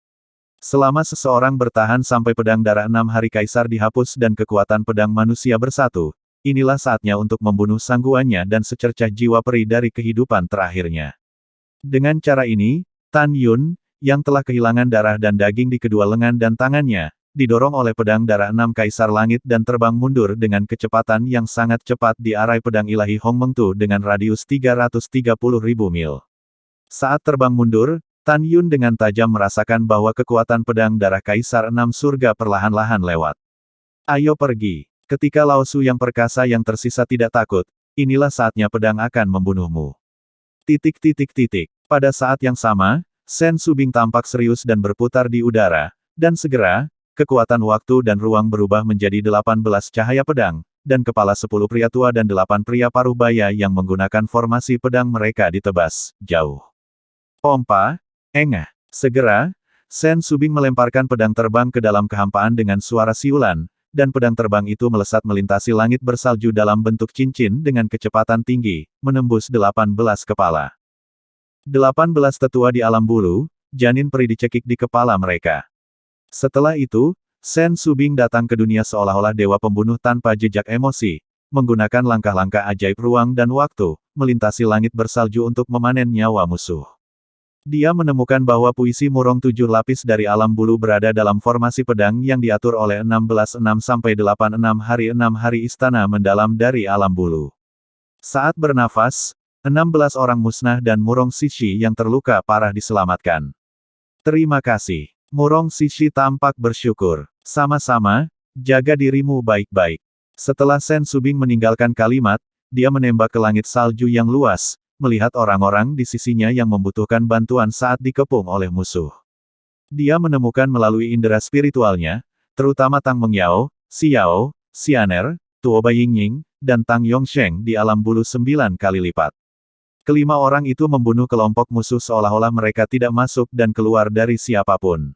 Selama seseorang bertahan sampai pedang darah 6 Hari Kaisar dihapus dan kekuatan pedang manusia bersatu, inilah saatnya untuk membunuh sangguannya dan secercah jiwa peri dari kehidupan terakhirnya. Dengan cara ini, Tan Yun, yang telah kehilangan darah dan daging di kedua lengan dan tangannya, didorong oleh pedang darah 6 Kaisar Langit dan terbang mundur dengan kecepatan yang sangat cepat di arai pedang ilahi Hongmeng Tu dengan radius 330.000 mil. Saat terbang mundur, Tan Yun dengan tajam merasakan bahwa kekuatan pedang darah Kaisar Enam Surga perlahan-lahan lewat. Ayo pergi. Ketika Lao Su yang perkasa yang tersisa tidak takut, inilah saatnya pedang akan membunuhmu. Pada saat yang sama, Shen Subing tampak serius dan berputar di udara, dan segera, kekuatan waktu dan ruang berubah menjadi 18 cahaya pedang, dan kepala 10 pria tua dan 8 pria paruh baya yang menggunakan formasi pedang mereka ditebas, jauh. Pompa, engah. Segera, Shen Subing melemparkan pedang terbang ke dalam kehampaan dengan suara siulan, dan pedang terbang itu melesat melintasi langit bersalju dalam bentuk cincin dengan kecepatan tinggi, menembus 18 kepala. 18 tetua di alam bulu, janin peri dicekik di kepala mereka. Setelah itu, Sen Subing datang ke dunia seolah-olah dewa pembunuh tanpa jejak emosi, menggunakan langkah-langkah ajaib ruang dan waktu, melintasi langit bersalju untuk memanen nyawa musuh. Dia menemukan bahwa puisi murong 7 lapis dari alam bulu berada dalam formasi pedang yang diatur oleh 16-6-86 hari istana mendalam dari alam bulu. Saat bernafas, 16 orang musnah dan Murong Sishi yang terluka parah diselamatkan. Terima kasih. Murong Sishi tampak bersyukur. Sama-sama, jaga dirimu baik-baik. Setelah Sen Subing meninggalkan kalimat, dia menembak ke langit salju yang luas, melihat orang-orang di sisinya yang membutuhkan bantuan saat dikepung oleh musuh. Dia menemukan melalui indera spiritualnya, terutama Tang Mengyao, Xiao, Xianer, Tuo Baiying, dan Tang Yongsheng di alam bulu 9 kali lipat. Kelima orang itu membunuh kelompok musuh seolah-olah mereka tidak masuk dan keluar dari siapapun.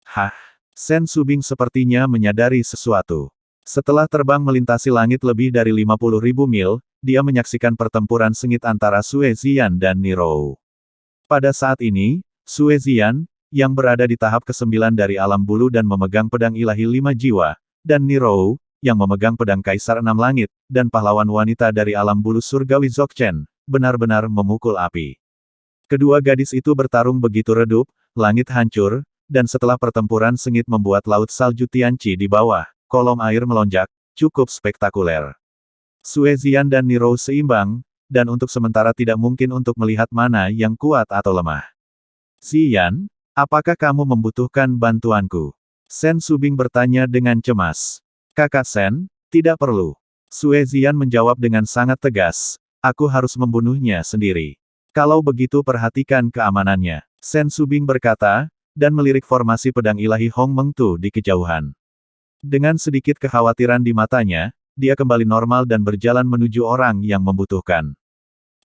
Hah! Sen Subing sepertinya menyadari sesuatu. Setelah terbang melintasi langit lebih dari 50.000 mil, dia menyaksikan pertempuran sengit antara Sue Ziyan dan Nirou. Pada saat ini, Sue Ziyan, yang berada di tahap ke-9 dari alam bulu dan memegang pedang ilahi 5 jiwa, dan Nirou, yang memegang pedang Kaisar 6 Langit, dan pahlawan wanita dari alam bulu surgawi Dzogchen, benar-benar memukul api. Kedua gadis itu bertarung begitu redup, langit hancur, dan setelah pertempuran sengit membuat laut salju Tianqi di bawah, kolom air melonjak, cukup spektakuler. Sue Ziyan dan Nirou seimbang, dan untuk sementara tidak mungkin untuk melihat mana yang kuat atau lemah. Ziyan, apakah kamu membutuhkan bantuanku? Sen Subing bertanya dengan cemas. Kakak Sen, tidak perlu. Sue Ziyan menjawab dengan sangat tegas, aku harus membunuhnya sendiri. Kalau begitu perhatikan keamanannya. Sen Subing berkata, dan melirik formasi pedang ilahi Hong Mengtu di kejauhan. Dengan sedikit kekhawatiran di matanya, dia kembali normal dan berjalan menuju orang yang membutuhkan.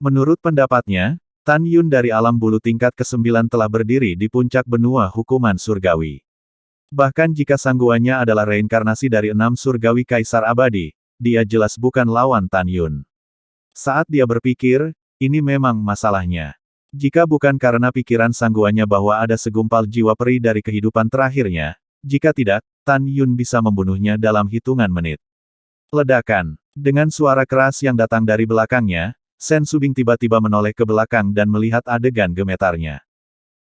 Menurut pendapatnya, Tan Yun dari alam bulu tingkat ke-9 telah berdiri di puncak benua hukuman surgawi. Bahkan jika sangguannya adalah reinkarnasi dari 6 surgawi kaisar abadi, dia jelas bukan lawan Tan Yun. Saat dia berpikir, ini memang masalahnya. Jika bukan karena pikiran sangguannya bahwa ada segumpal jiwa peri dari kehidupan terakhirnya, jika tidak, Tan Yun bisa membunuhnya dalam hitungan menit. Ledakan. Dengan suara keras yang datang dari belakangnya, Sen Subing tiba-tiba menoleh ke belakang dan melihat adegan gemetarnya.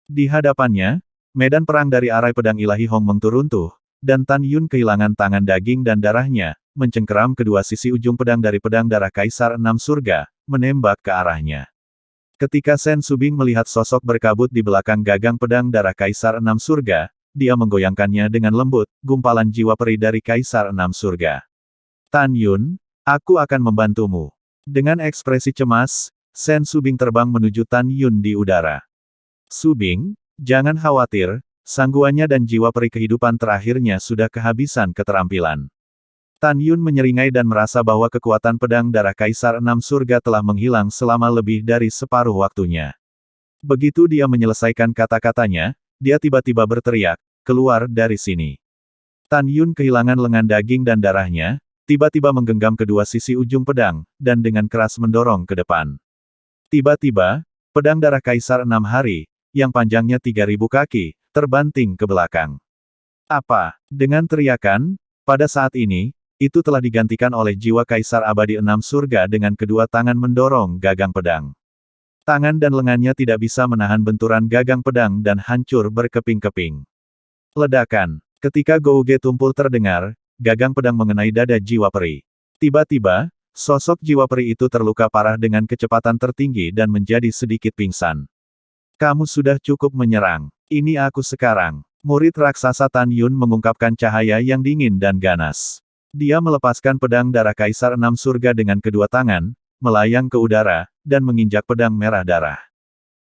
Di hadapannya, medan perang dari arai pedang ilahi Hong Mengtu runtuh, dan Tan Yun kehilangan tangan daging dan darahnya, mencengkeram kedua sisi ujung pedang dari pedang darah Kaisar 6 Surga, menembak ke arahnya. Ketika Sen Subing melihat sosok berkabut di belakang gagang pedang darah Kaisar 6 Surga, dia menggoyangkannya dengan lembut, gumpalan jiwa peri dari Kaisar 6 Surga. Tan Yun, aku akan membantumu. Dengan ekspresi cemas, Sen Subing terbang menuju Tan Yun di udara. Subing, jangan khawatir, sangguannya dan jiwa peri kehidupan terakhirnya sudah kehabisan keterampilan. Tan Yun menyeringai dan merasa bahwa kekuatan pedang darah Kaisar 6 Surga telah menghilang selama lebih dari separuh waktunya. Begitu dia menyelesaikan kata-katanya, dia tiba-tiba berteriak, keluar dari sini. Tan Yun kehilangan lengan daging dan darahnya, tiba-tiba menggenggam kedua sisi ujung pedang, dan dengan keras mendorong ke depan. Tiba-tiba, pedang darah Kaisar 6 Hari, yang panjangnya 3.000 kaki, terbanting ke belakang. Apa? Dengan teriakan, pada saat ini, itu telah digantikan oleh jiwa Kaisar Abadi 6 Surga dengan kedua tangan mendorong gagang pedang. Tangan dan lengannya tidak bisa menahan benturan gagang pedang dan hancur berkeping-keping. Ledakan. Ketika gouge tumpul terdengar, gagang pedang mengenai dada jiwa peri. Tiba-tiba, sosok jiwa peri itu terluka parah dengan kecepatan tertinggi dan menjadi sedikit pingsan. Kamu sudah cukup menyerang. Ini aku sekarang. Murid raksasa Tan Yun mengungkapkan cahaya yang dingin dan ganas. Dia melepaskan pedang darah Kaisar 6 Surga dengan kedua tangan, melayang ke udara, dan menginjak pedang merah darah.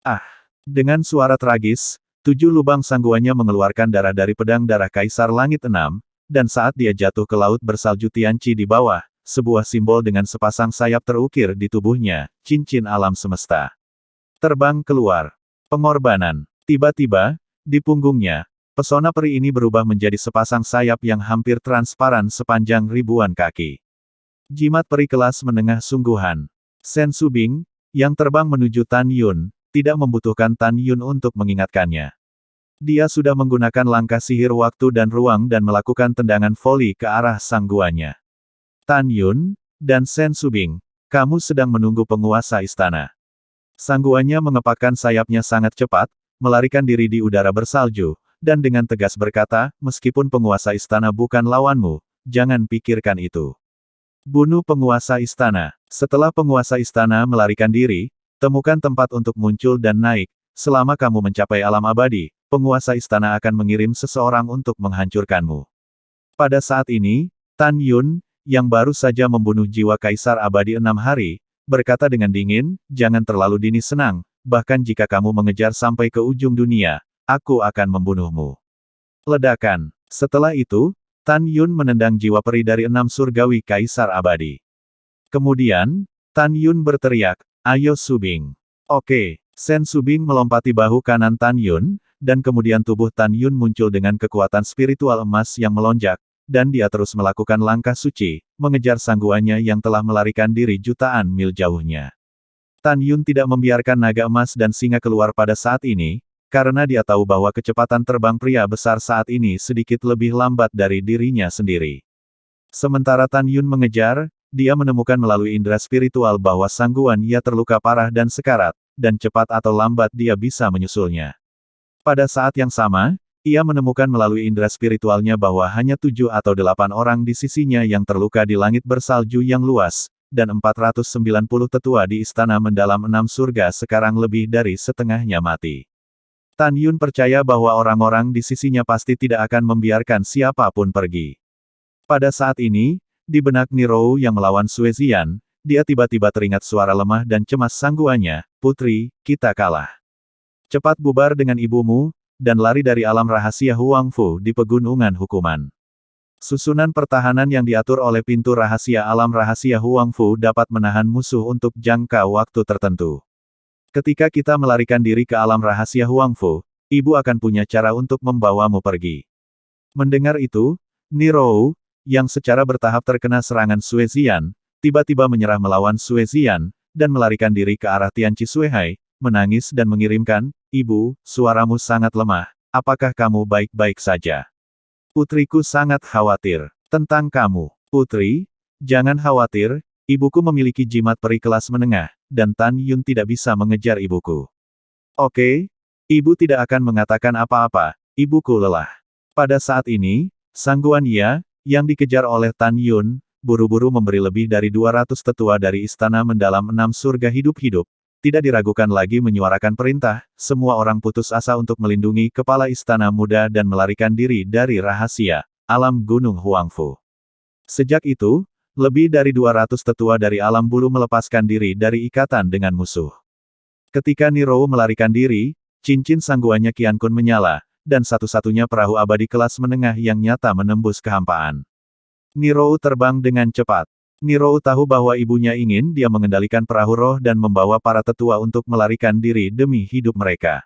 Ah! Dengan suara tragis, 7 lubang sangguannya mengeluarkan darah dari pedang darah Kaisar Langit 6, dan saat dia jatuh ke laut bersalju Tianqi di bawah, sebuah simbol dengan sepasang sayap terukir di tubuhnya, cincin alam semesta. Terbang keluar. Pengorbanan. Tiba-tiba, di punggungnya, pesona peri ini berubah menjadi sepasang sayap yang hampir transparan sepanjang ribuan kaki. Jimat peri kelas menengah sungguhan. Sen Subing, yang terbang menuju Tan Yun, tidak membutuhkan Tan Yun untuk mengingatkannya. Dia sudah menggunakan langkah sihir waktu dan ruang dan melakukan tendangan voli ke arah sangguannya. Tan Yun, dan Sen Subing, kamu sedang menunggu penguasa istana. Sangguannya mengepakkan sayapnya sangat cepat, melarikan diri di udara bersalju, dan dengan tegas berkata, meskipun penguasa istana bukan lawanmu, jangan pikirkan itu. Bunuh penguasa istana. Setelah penguasa istana melarikan diri, temukan tempat untuk muncul dan naik. Selama kamu mencapai alam abadi, penguasa istana akan mengirim seseorang untuk menghancurkanmu. Pada saat ini, Tan Yun, yang baru saja membunuh jiwa Kaisar Abadi 6 hari, berkata dengan dingin, jangan terlalu dini senang, bahkan jika kamu mengejar sampai ke ujung dunia, aku akan membunuhmu. Ledakan. Setelah itu, Tan Yun menendang jiwa peri dari 6 surgawi Kaisar Abadi. Kemudian, Tan Yun berteriak, ayo Subing. Oke, Sen Subing melompati bahu kanan Tan Yun, dan kemudian tubuh Tan Yun muncul dengan kekuatan spiritual emas yang melonjak, dan dia terus melakukan langkah suci, mengejar sangguannya yang telah melarikan diri jutaan mil jauhnya. Tan Yun tidak membiarkan naga emas dan singa keluar pada saat ini, karena dia tahu bahwa kecepatan terbang pria besar saat ini sedikit lebih lambat dari dirinya sendiri. Sementara Tan Yun mengejar, dia menemukan melalui indera spiritual bahwa sangguan ia terluka parah dan sekarat, dan cepat atau lambat dia bisa menyusulnya. Pada saat yang sama, ia menemukan melalui indera spiritualnya bahwa hanya 7 atau 8 orang di sisinya yang terluka di langit bersalju yang luas, dan 490 tetua di istana mendalam 6 surga sekarang lebih dari setengahnya mati. Tan Yun percaya bahwa orang-orang di sisinya pasti tidak akan membiarkan siapapun pergi. Pada saat ini, di benak Nirou yang melawan Suezian, dia tiba-tiba teringat suara lemah dan cemas sangguannya, putri, kita kalah. Cepat bubar dengan ibumu, dan lari dari alam rahasia Huangfu di pegunungan hukuman. Susunan pertahanan yang diatur oleh pintu rahasia alam rahasia Huangfu dapat menahan musuh untuk jangka waktu tertentu. Ketika kita melarikan diri ke alam rahasia Huangfu, ibu akan punya cara untuk membawamu pergi. Mendengar itu, Nirou, yang secara bertahap terkena serangan Suezian, tiba-tiba menyerah melawan Suezian, dan melarikan diri ke arah Tianqi Suehai, menangis dan mengirimkan, ibu, suaramu sangat lemah, apakah kamu baik-baik saja? Putriku sangat khawatir tentang kamu. Putri, jangan khawatir, ibuku memiliki jimat peri kelas menengah, dan Tan Yun tidak bisa mengejar ibuku. Oke, ibu tidak akan mengatakan apa-apa, ibuku lelah. Pada saat ini, sangguan ia, yang dikejar oleh Tan Yun, buru-buru memberi lebih dari 200 tetua dari istana mendalam 6 surga hidup-hidup, tidak diragukan lagi menyuarakan perintah, semua orang putus asa untuk melindungi kepala istana muda dan melarikan diri dari rahasia alam gunung Huangfu. Sejak itu, lebih dari 200 tetua dari alam bulu melepaskan diri dari ikatan dengan musuh. Ketika Nirou melarikan diri, cincin sangguannya Qian Kun menyala, dan satu-satunya perahu abadi kelas menengah yang nyata menembus kehampaan. Nirou terbang dengan cepat. Nirou tahu bahwa ibunya ingin dia mengendalikan perahu roh dan membawa para tetua untuk melarikan diri demi hidup mereka.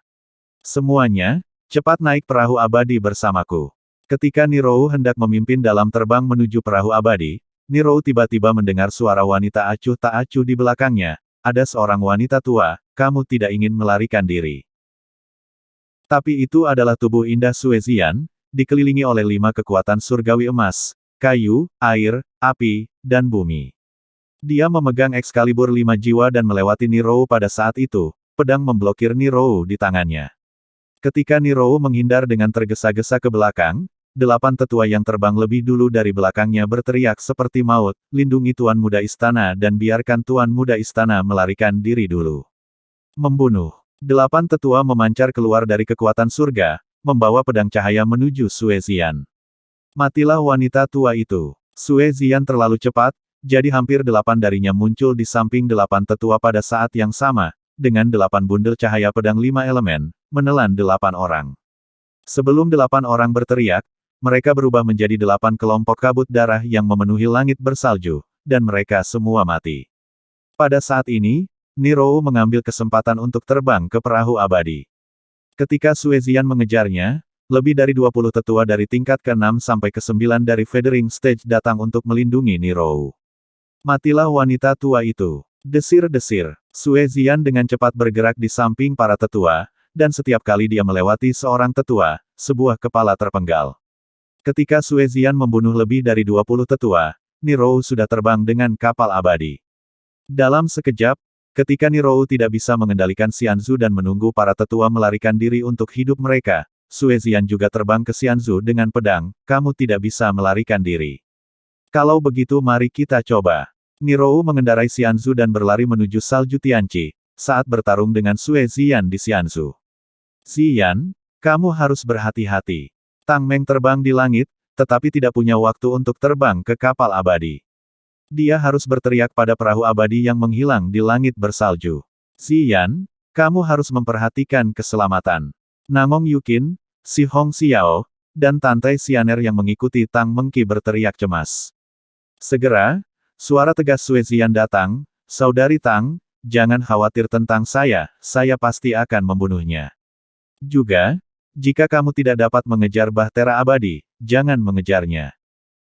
Semuanya, cepat naik perahu abadi bersamaku. Ketika Nirou hendak memimpin dalam terbang menuju perahu abadi, Nirou tiba-tiba mendengar suara wanita acuh tak acuh di belakangnya. Ada seorang wanita tua, kamu tidak ingin melarikan diri. Tapi itu adalah tubuh indah Suezian, dikelilingi oleh 5 kekuatan surgawi emas, kayu, air, api, dan bumi. Dia memegang Excalibur 5 jiwa dan melewati Nirou pada saat itu, pedang memblokir Nirou di tangannya. Ketika Nirou menghindar dengan tergesa-gesa ke belakang, 8 tetua yang terbang lebih dulu dari belakangnya berteriak seperti maut, lindungi Tuan Muda Istana dan biarkan Tuan Muda Istana melarikan diri dulu. Membunuh. 8 tetua memancar keluar dari kekuatan surga, membawa pedang cahaya menuju Suezian. Matilah wanita tua itu. Suezian terlalu cepat, jadi hampir 8 darinya muncul di samping 8 tetua pada saat yang sama, dengan 8 bundel cahaya pedang 5 elemen, menelan 8 orang. Sebelum 8 orang berteriak, mereka berubah menjadi 8 kelompok kabut darah yang memenuhi langit bersalju, dan mereka semua mati. Pada saat ini, Nirou mengambil kesempatan untuk terbang ke perahu abadi. Ketika Suezian mengejarnya, lebih dari 20 tetua dari tingkat ke-6 sampai ke-9 dari Feathering Stage datang untuk melindungi Nirou. Matilah wanita tua itu. Desir-desir. Suezian dengan cepat bergerak di samping para tetua, dan setiap kali dia melewati seorang tetua, sebuah kepala terpenggal. Ketika Sue Zian membunuh lebih dari 20 tetua, Nirou sudah terbang dengan kapal abadi. Dalam sekejap, ketika Nirou tidak bisa mengendalikan Xianzu dan menunggu para tetua melarikan diri untuk hidup mereka, Sue Zian juga terbang ke Xianzu dengan pedang, kamu tidak bisa melarikan diri. Kalau begitu mari kita coba. Nirou mengendarai Xianzu dan berlari menuju salju Tianqi, saat bertarung dengan Sue Zian di Xianzu. Zian, kamu harus berhati-hati. Tang Meng terbang di langit, tetapi tidak punya waktu untuk terbang ke kapal abadi. Dia harus berteriak pada perahu abadi yang menghilang di langit bersalju. Zian, kamu harus memperhatikan keselamatan. Namong Yukin, Si Hong Xiao, dan Tantai Xianer yang mengikuti Tang Mengki berteriak cemas. Segera, suara tegas Sue Zian datang, Saudari Tang, jangan khawatir tentang saya pasti akan membunuhnya. Juga, jika kamu tidak dapat mengejar Bahtera Abadi, jangan mengejarnya.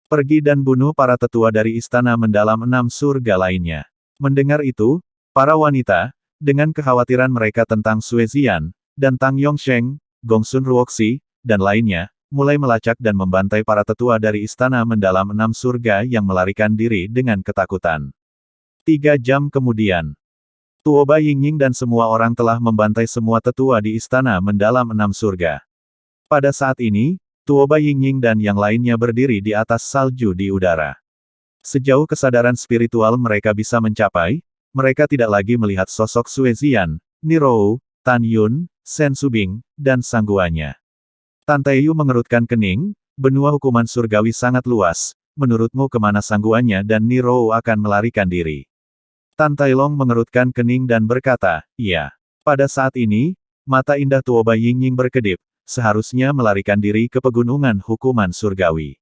Pergi dan bunuh para tetua dari istana mendalam 6 surga lainnya. Mendengar itu, para wanita, dengan kekhawatiran mereka tentang Sue Zian, dan Tang Yongsheng, Gongsun Ruoxi, dan lainnya, mulai melacak dan membantai para tetua dari istana mendalam 6 surga yang melarikan diri dengan ketakutan. 3 jam kemudian, Tuoba Yingying dan semua orang telah membantai semua tetua di istana mendalam 6 surga. Pada saat ini, Tuoba Yingying dan yang lainnya berdiri di atas salju di udara. Sejauh kesadaran spiritual mereka bisa mencapai, mereka tidak lagi melihat sosok Sue Zian, Nirou, Tan Yun, Shen Subing, dan sangguannya. Tan Taiyu mengerutkan kening, benua hukuman surgawi sangat luas, menurutmu kemana sangguannya dan Nirou akan melarikan diri? Tan Tailong mengerutkan kening dan berkata, iya. Pada saat ini, mata indah Tuoba Yingying berkedip, seharusnya melarikan diri ke pegunungan hukuman surgawi.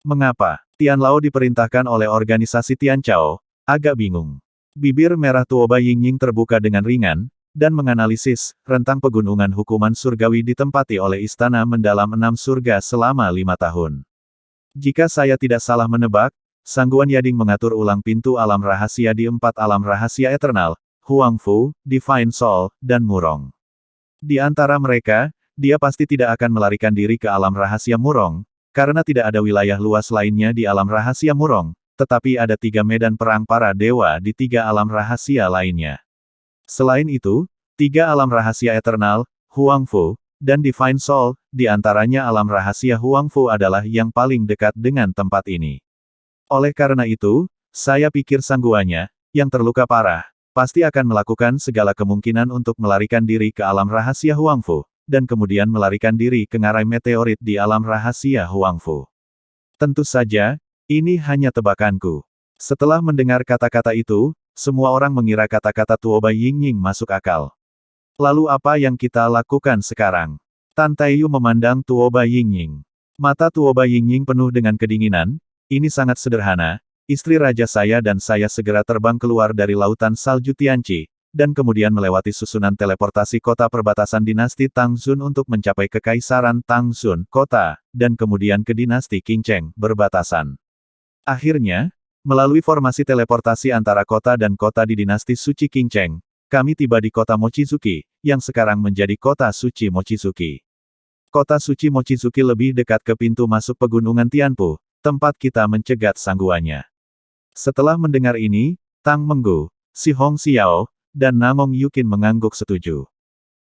Mengapa? Tian Lao diperintahkan oleh organisasi Tian Chao, agak bingung. Bibir merah Tuoba Yingying terbuka dengan ringan, dan menganalisis, rentang pegunungan hukuman surgawi ditempati oleh istana mendalam 6 surga selama 5 tahun. Jika saya tidak salah menebak, Sangguan Yading mengatur ulang pintu alam rahasia di 4 alam rahasia eternal, Huangfu, Divine Soul, dan Murong. Di antara mereka, dia pasti tidak akan melarikan diri ke alam rahasia Murong, karena tidak ada wilayah luas lainnya di alam rahasia Murong, tetapi ada 3 medan perang para dewa di 3 alam rahasia lainnya. Selain itu, 3 alam rahasia eternal, Huangfu, dan Divine Soul, di antaranya alam rahasia Huangfu adalah yang paling dekat dengan tempat ini. Oleh karena itu, saya pikir sangguannya, yang terluka parah, pasti akan melakukan segala kemungkinan untuk melarikan diri ke alam rahasia Huangfu, dan kemudian melarikan diri ke ngarai meteorit di alam rahasia Huangfu. Tentu saja, ini hanya tebakanku. Setelah mendengar kata-kata itu, semua orang mengira kata-kata Tuoba Yingying masuk akal. Lalu apa yang kita lakukan sekarang? Tan Taiyu memandang Tuoba Yingying. Mata Tuoba Yingying penuh dengan kedinginan, ini sangat sederhana, istri raja saya dan saya segera terbang keluar dari lautan salju Tianqi, dan kemudian melewati susunan teleportasi kota perbatasan dinasti Tang Xun untuk mencapai kekaisaran Tang Xun, kota, dan kemudian ke dinasti Qingcheng, berbatasan. Akhirnya, melalui formasi teleportasi antara kota dan kota di dinasti suci Qingcheng, kami tiba di kota Mochizuki, yang sekarang menjadi kota suci Mochizuki. Kota suci Mochizuki lebih dekat ke pintu masuk pegunungan Tianpu, tempat kita mencegat sangguannya. Setelah mendengar ini, Tang Menggu, Si Hong Xiao, dan Namong Yukin mengangguk setuju.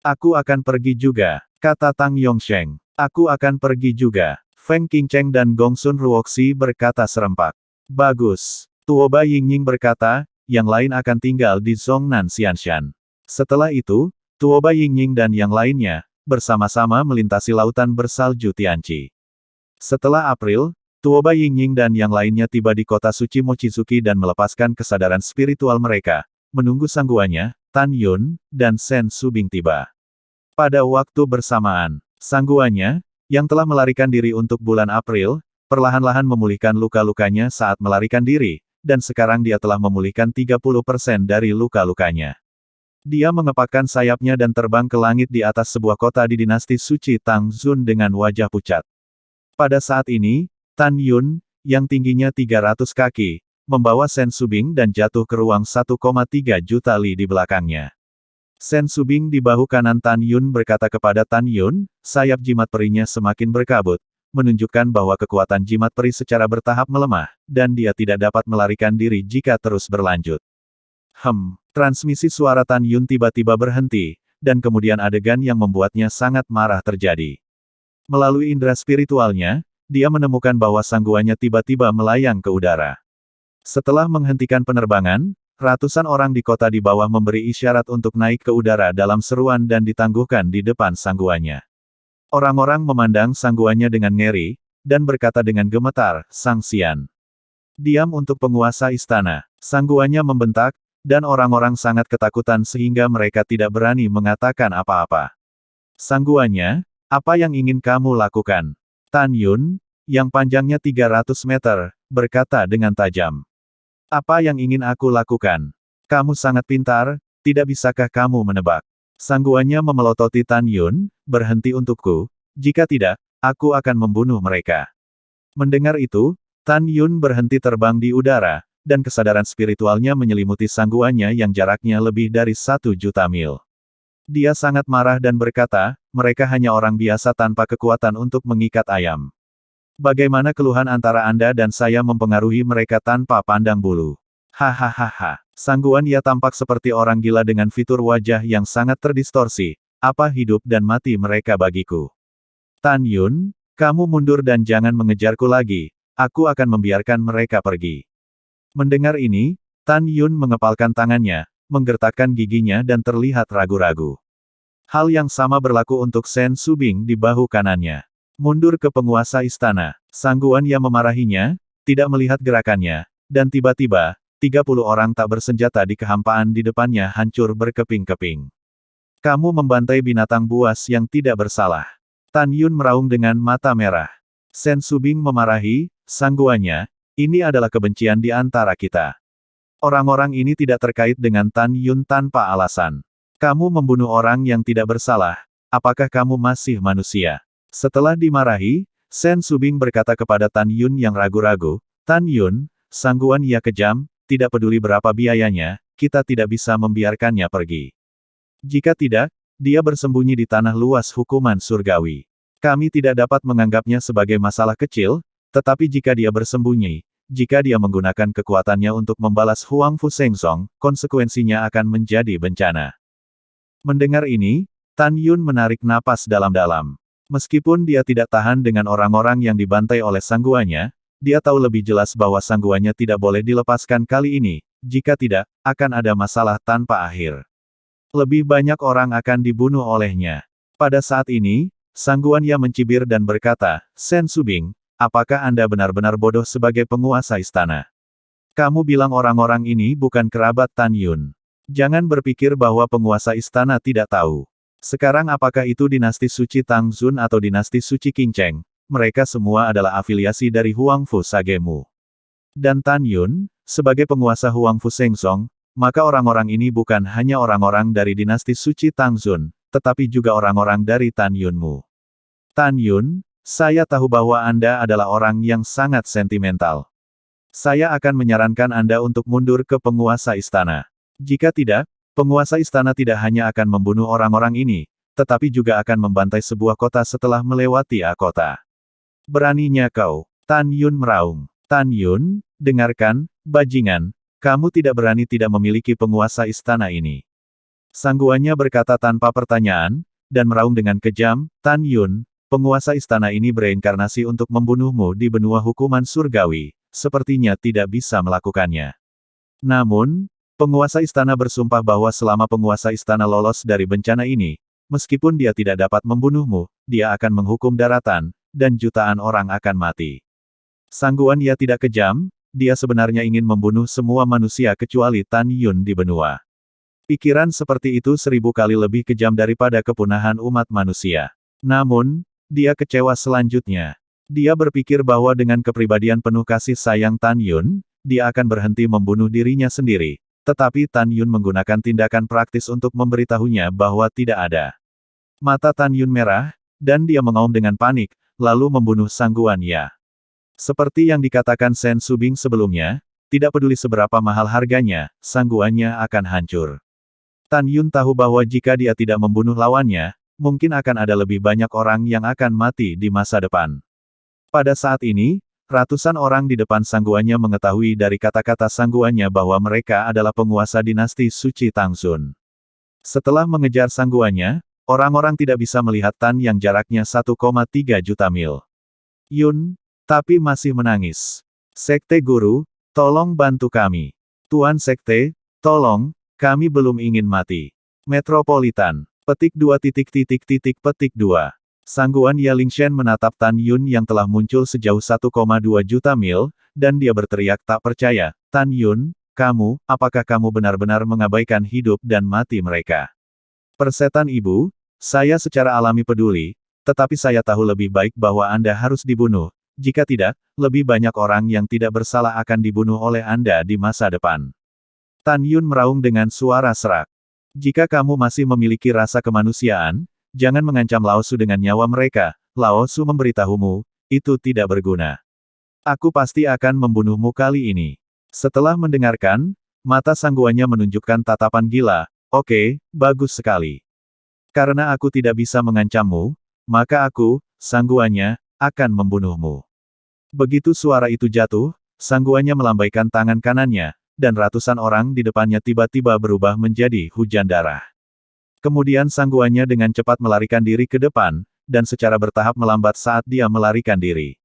Aku akan pergi juga, kata Tang Yongsheng. Aku akan pergi juga. Feng Qingcheng dan Gongsun Ruoxi berkata serempak. Bagus. Tuoba Yingying berkata, yang lain akan tinggal di Zhongnan Xianshan. Setelah itu, Tuoba Yingying dan yang lainnya, bersama-sama melintasi lautan bersalju Tianqi. Setelah April, Tuoba Yingying dan yang lainnya tiba di kota suci Mochizuki dan melepaskan kesadaran spiritual mereka, menunggu sangguannya, Tan Yun, dan Shen Subing tiba. Pada waktu bersamaan, sangguannya, yang telah melarikan diri untuk bulan April, perlahan-lahan memulihkan luka-lukanya saat melarikan diri, dan sekarang dia telah memulihkan 30% dari luka-lukanya. Dia mengepakkan sayapnya dan terbang ke langit di atas sebuah kota di dinasti suci Tang Xun dengan wajah pucat. Pada saat ini, Tan Yun, yang tingginya 300 kaki, membawa Shen Subing dan jatuh ke ruang 1,3 juta li di belakangnya. Sen Subing di bahu kanan Tan Yun berkata kepada Tan Yun, sayap jimat perinya semakin berkabut, menunjukkan bahwa kekuatan jimat peri secara bertahap melemah, dan dia tidak dapat melarikan diri jika terus berlanjut. Transmisi suara Tan Yun tiba-tiba berhenti, dan kemudian adegan yang membuatnya sangat marah terjadi. Melalui indera spiritualnya, dia menemukan bahwa sangguannya tiba-tiba melayang ke udara. Setelah menghentikan penerbangan, ratusan orang di kota di bawah memberi isyarat untuk naik ke udara dalam seruan dan ditangguhkan di depan sangguannya. Orang-orang memandang sangguannya dengan ngeri, dan berkata dengan gemetar, Sang Xian. Diam untuk penguasa istana. Sangguannya membentak, dan orang-orang sangat ketakutan sehingga mereka tidak berani mengatakan apa-apa. Sangguannya, apa yang ingin kamu lakukan? Tan Yun, yang panjangnya 300 meter, berkata dengan tajam. Apa yang ingin aku lakukan? Kamu sangat pintar, tidak bisakah kamu menebak? Sangguannya memelototi Tan Yun, berhenti untukku, jika tidak, aku akan membunuh mereka. Mendengar itu, Tan Yun berhenti terbang di udara, dan kesadaran spiritualnya menyelimuti sangguannya yang jaraknya lebih dari 1 juta mil. Dia sangat marah dan berkata, mereka hanya orang biasa tanpa kekuatan untuk mengikat ayam. Bagaimana keluhan antara Anda dan saya mempengaruhi mereka tanpa pandang bulu? Hahaha. Sangguan ia tampak seperti orang gila dengan fitur wajah yang sangat terdistorsi. Apa hidup dan mati mereka bagiku? Tan Yun, kamu mundur dan jangan mengejarku lagi. Aku akan membiarkan mereka pergi. Mendengar ini, Tan Yun mengepalkan tangannya, menggertakkan giginya dan terlihat ragu-ragu. Hal yang sama berlaku untuk Sen Subing di bahu kanannya. Mundur ke penguasa istana. Sangguan yang memarahinya, tidak melihat gerakannya, dan tiba-tiba, 30 orang tak bersenjata di kehampaan di depannya hancur berkeping-keping. Kamu membantai binatang buas yang tidak bersalah. Tan Yun meraung dengan mata merah. Sen Subing memarahi, sangguannya, ini adalah kebencian di antara kita. Orang-orang ini tidak terkait dengan Tan Yun tanpa alasan. Kamu membunuh orang yang tidak bersalah, apakah kamu masih manusia? Setelah dimarahi, Sen Subing berkata kepada Tan Yun yang ragu-ragu, Tan Yun, sangguan ia kejam, tidak peduli berapa biayanya, kita tidak bisa membiarkannya pergi. Jika tidak, dia bersembunyi di tanah luas hukuman surgawi. Kami tidak dapat menganggapnya sebagai masalah kecil, tetapi jika dia bersembunyi, jika dia menggunakan kekuatannya untuk membalas Huang Fu Sengzong, konsekuensinya akan menjadi bencana. Mendengar ini, Tan Yun menarik napas dalam-dalam. Meskipun dia tidak tahan dengan orang-orang yang dibantai oleh sangguannya, dia tahu lebih jelas bahwa sangguannya tidak boleh dilepaskan kali ini, jika tidak, akan ada masalah tanpa akhir. Lebih banyak orang akan dibunuh olehnya. Pada saat ini, sangguannya mencibir dan berkata, Sen Subing, apakah Anda benar-benar bodoh sebagai penguasa istana? Kamu bilang orang-orang ini bukan kerabat Tan Yun. Jangan berpikir bahwa penguasa istana tidak tahu. Sekarang apakah itu dinasti suci Tang Zun atau dinasti suci Qing Cheng, mereka semua adalah afiliasi dari Huang Fu Sagemu. Dan Tan Yun, sebagai penguasa Huang Fu Sengzong, maka orang-orang ini bukan hanya orang-orang dari dinasti suci Tang Zun, tetapi juga orang-orang dari Tan Yunmu. Tan Yun, saya tahu bahwa Anda adalah orang yang sangat sentimental. Saya akan menyarankan Anda untuk mundur ke penguasa istana. Jika tidak, penguasa istana tidak hanya akan membunuh orang-orang ini, tetapi juga akan membantai sebuah kota setelah melewati kota. Beraninya kau, Tan Yun meraung. Tan Yun, dengarkan, bajingan, kamu tidak berani tidak memiliki penguasa istana ini. Sangguannya berkata tanpa pertanyaan, dan meraung dengan kejam, Tan Yun, penguasa istana ini bereinkarnasi untuk membunuhmu di benua hukuman surgawi, sepertinya tidak bisa melakukannya. Namun, penguasa istana bersumpah bahwa selama penguasa istana lolos dari bencana ini, meskipun dia tidak dapat membunuhmu, dia akan menghukum daratan, dan jutaan orang akan mati. Sangguan ia tidak kejam, dia sebenarnya ingin membunuh semua manusia kecuali Tan Yun di benua. Pikiran seperti itu 1000 kali lebih kejam daripada kepunahan umat manusia. Namun, dia kecewa selanjutnya. Dia berpikir bahwa dengan kepribadian penuh kasih sayang Tan Yun, dia akan berhenti membunuh dirinya sendiri. Tetapi Tan Yun menggunakan tindakan praktis untuk memberitahunya bahwa tidak ada. Mata Tan Yun merah, dan dia mengaum dengan panik, lalu membunuh sangguan ya. Seperti yang dikatakan Sen Subing sebelumnya, tidak peduli seberapa mahal harganya, sangguannya akan hancur. Tan Yun tahu bahwa jika dia tidak membunuh lawannya, mungkin akan ada lebih banyak orang yang akan mati di masa depan. Pada saat ini, ratusan orang di depan sangguannya mengetahui dari kata-kata sangguannya bahwa mereka adalah penguasa dinasti suci Tangsun. Setelah mengejar sangguannya, orang-orang tidak bisa melihat Tan yang jaraknya 1,3 juta mil. Yun, tapi masih menangis. Sekte Guru, tolong bantu kami. Tuan Sekte, tolong, kami belum ingin mati. Metropolitan. Petik 2. Sangguan Yalingshan menatap Tan Yun yang telah muncul sejauh 1,2 juta mil, dan dia berteriak tak percaya, Tan Yun, kamu, apakah kamu benar-benar mengabaikan hidup dan mati mereka? Persetan Ibu, saya secara alami peduli, tetapi saya tahu lebih baik bahwa Anda harus dibunuh. Jika tidak, lebih banyak orang yang tidak bersalah akan dibunuh oleh Anda di masa depan. Tan Yun meraung dengan suara serak. Jika kamu masih memiliki rasa kemanusiaan, jangan mengancam Lao Su dengan nyawa mereka. Lao Su memberitahumu, itu tidak berguna. Aku pasti akan membunuhmu kali ini. Setelah mendengarkan, mata sangguannya menunjukkan tatapan gila. Oke, bagus sekali. Karena aku tidak bisa mengancammu, maka aku, sangguannya, akan membunuhmu. Begitu suara itu jatuh, sangguannya melambaikan tangan kanannya, dan ratusan orang di depannya tiba-tiba berubah menjadi hujan darah. Kemudian sangguannya dengan cepat melarikan diri ke depan, dan secara bertahap melambat saat dia melarikan diri.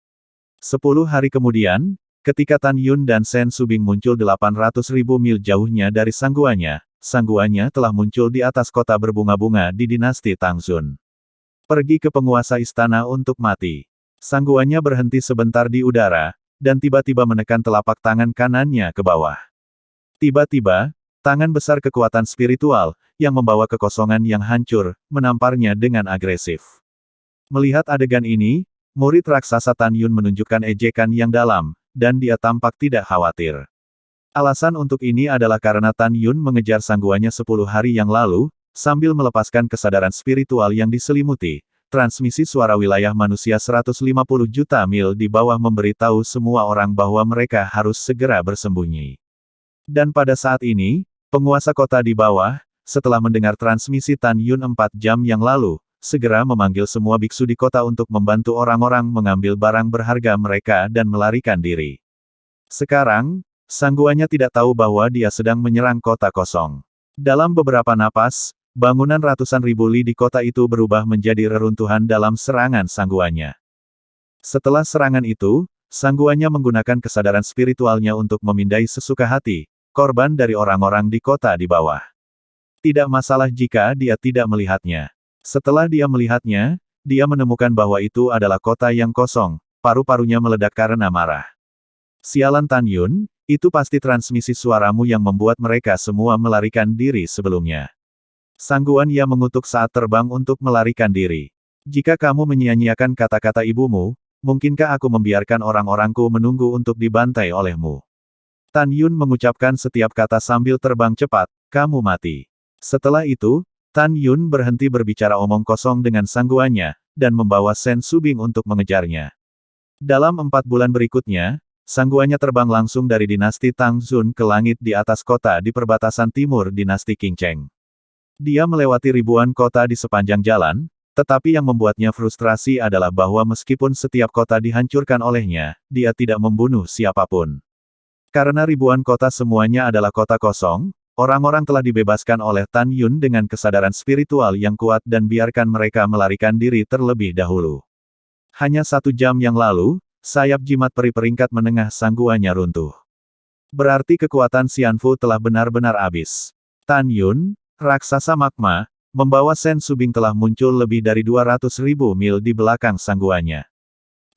10 hari kemudian, ketika Tan Yun dan Sen Subing muncul 800.000 mil jauhnya dari sangguannya telah muncul di atas kota berbunga-bunga di dinasti Tangsun. Pergi ke penguasa istana untuk mati. Sangguannya berhenti sebentar di udara, dan tiba-tiba menekan telapak tangan kanannya ke bawah. Tiba-tiba, tangan besar kekuatan spiritual, yang membawa kekosongan yang hancur, menamparnya dengan agresif. Melihat adegan ini, murid raksasa Tan Yun menunjukkan ejekan yang dalam, dan dia tampak tidak khawatir. Alasan untuk ini adalah karena Tan Yun mengejar sangguannya 10 hari yang lalu, sambil melepaskan kesadaran spiritual yang diselimuti. Transmisi suara wilayah manusia 150 juta mil di bawah memberitahu semua orang bahwa mereka harus segera bersembunyi. Dan pada saat ini, penguasa kota di bawah, setelah mendengar transmisi Tan Yun 4 jam yang lalu, segera memanggil semua biksu di kota untuk membantu orang-orang mengambil barang berharga mereka dan melarikan diri. Sekarang, sangguannya tidak tahu bahwa dia sedang menyerang kota kosong. Dalam beberapa napas, bangunan ratusan ribu li di kota itu berubah menjadi reruntuhan dalam serangan sangguannya. Setelah serangan itu, sangguannya menggunakan kesadaran spiritualnya untuk memindai sesuka hati, korban dari orang-orang di kota di bawah. Tidak masalah jika dia tidak melihatnya. Setelah dia melihatnya, dia menemukan bahwa itu adalah kota yang kosong, paru-parunya meledak karena marah. Sialan Tan Yun, itu pasti transmisi suaramu yang membuat mereka semua melarikan diri sebelumnya. Sangguan ia mengutuk saat terbang untuk melarikan diri. Jika kamu menyia-nyiakan kata-kata ibumu, mungkinkah aku membiarkan orang-orangku menunggu untuk dibantai olehmu? Tan Yun mengucapkan setiap kata sambil terbang cepat, kamu mati. Setelah itu, Tan Yun berhenti berbicara omong kosong dengan sangguannya, dan membawa Sen Subing untuk mengejarnya. Dalam 4 bulan berikutnya, sangguannya terbang langsung dari dinasti Tangsun ke langit di atas kota di perbatasan timur dinasti Qingcheng. Dia melewati ribuan kota di sepanjang jalan, tetapi yang membuatnya frustrasi adalah bahwa meskipun setiap kota dihancurkan olehnya, dia tidak membunuh siapapun. Karena ribuan kota semuanya adalah kota kosong, orang-orang telah dibebaskan oleh Tan Yun dengan kesadaran spiritual yang kuat dan biarkan mereka melarikan diri terlebih dahulu. Hanya 1 jam yang lalu, sayap jimat peri peringkat menengah sangguannya runtuh. Berarti kekuatan Xianfu telah benar-benar habis. Tan Yun, raksasa magma, membawa Sen Subing telah muncul lebih dari 200.000 mil di belakang sangguannya.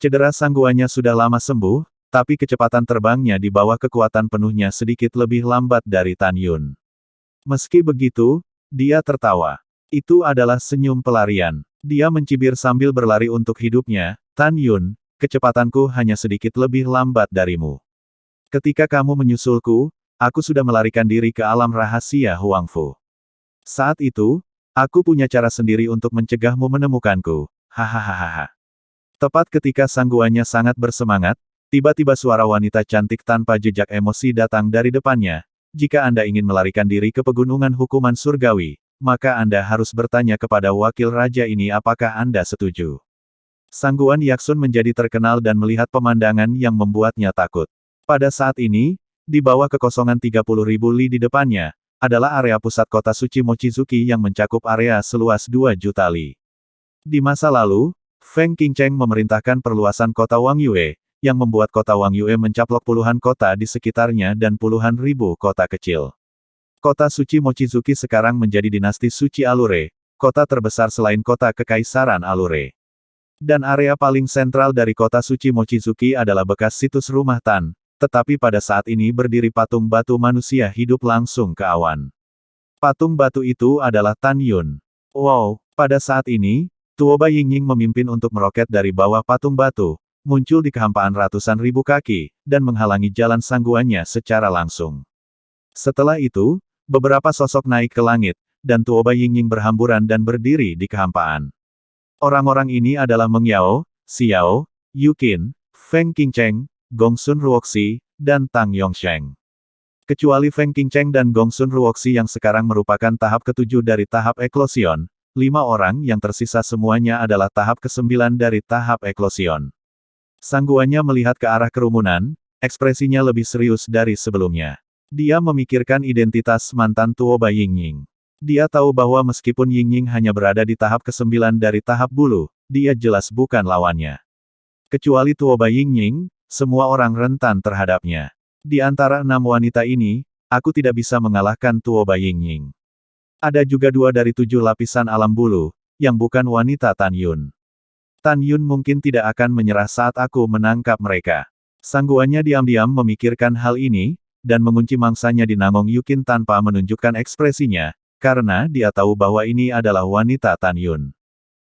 Cedera sangguannya sudah lama sembuh, tapi kecepatan terbangnya di bawah kekuatan penuhnya sedikit lebih lambat dari Tan Yun. Meski begitu, dia tertawa. Itu adalah senyum pelarian. Dia mencibir sambil berlari untuk hidupnya, Tan Yun, kecepatanku hanya sedikit lebih lambat darimu. Ketika kamu menyusulku, aku sudah melarikan diri ke alam rahasia Huangfu. Saat itu, aku punya cara sendiri untuk mencegahmu menemukanku. Hahaha. Tepat ketika sangguannya sangat bersemangat, tiba-tiba suara wanita cantik tanpa jejak emosi datang dari depannya, jika Anda ingin melarikan diri ke pegunungan hukuman surgawi, maka Anda harus bertanya kepada wakil raja ini apakah Anda setuju. Sangguan Yaksun menjadi terkenal dan melihat pemandangan yang membuatnya takut. Pada saat ini, di bawah kekosongan 30.000 li di depannya, adalah area pusat kota suci Mochizuki yang mencakup area seluas 2 juta li. Di masa lalu, Feng Qingcheng memerintahkan perluasan kota Wang Yue, yang membuat kota Wang Yue mencaplok puluhan kota di sekitarnya dan puluhan ribu kota kecil. Kota suci Mochizuki sekarang menjadi dinasti suci Alure, kota terbesar selain kota kekaisaran Alure. Dan area paling sentral dari kota suci Mochizuki adalah bekas situs rumah Tan, tetapi pada saat ini berdiri patung batu manusia hidup langsung ke awan. Patung batu itu adalah Tan Yun. Wow, pada saat ini, Tuoba Yingying memimpin untuk meroket dari bawah patung batu, muncul di kehampaan ratusan ribu kaki, dan menghalangi jalan sangguannya secara langsung. Setelah itu, beberapa sosok naik ke langit, dan Tuoba Yingying berhamburan dan berdiri di kehampaan. Orang-orang ini adalah Meng Yao, Xiao, Yu Qin, Feng Qingcheng, Gongsun Ruoxi, dan Tang Yongsheng. Kecuali Feng Qingcheng dan Gongsun Ruoxi yang sekarang merupakan tahap ke-7 dari tahap eklosion, 5 orang yang tersisa semuanya adalah tahap ke-9 dari tahap eklosion. Sangguannya melihat ke arah kerumunan, ekspresinya lebih serius dari sebelumnya. Dia memikirkan identitas mantan Tuoba Yingying. Dia tahu bahwa meskipun Yingying hanya berada di tahap ke-9 dari tahap bulu, dia jelas bukan lawannya. Kecuali Tuoba Yingying, semua orang rentan terhadapnya. Di antara 6 wanita ini, aku tidak bisa mengalahkan Tuoba Yingying. Ada juga 2 dari 7 lapisan alam bulu, yang bukan wanita Tan Yun. Tan Yun mungkin tidak akan menyerah saat aku menangkap mereka. Sangguannya diam-diam memikirkan hal ini, dan mengunci mangsanya di Nangong Yukin tanpa menunjukkan ekspresinya, karena dia tahu bahwa ini adalah wanita Tan Yun.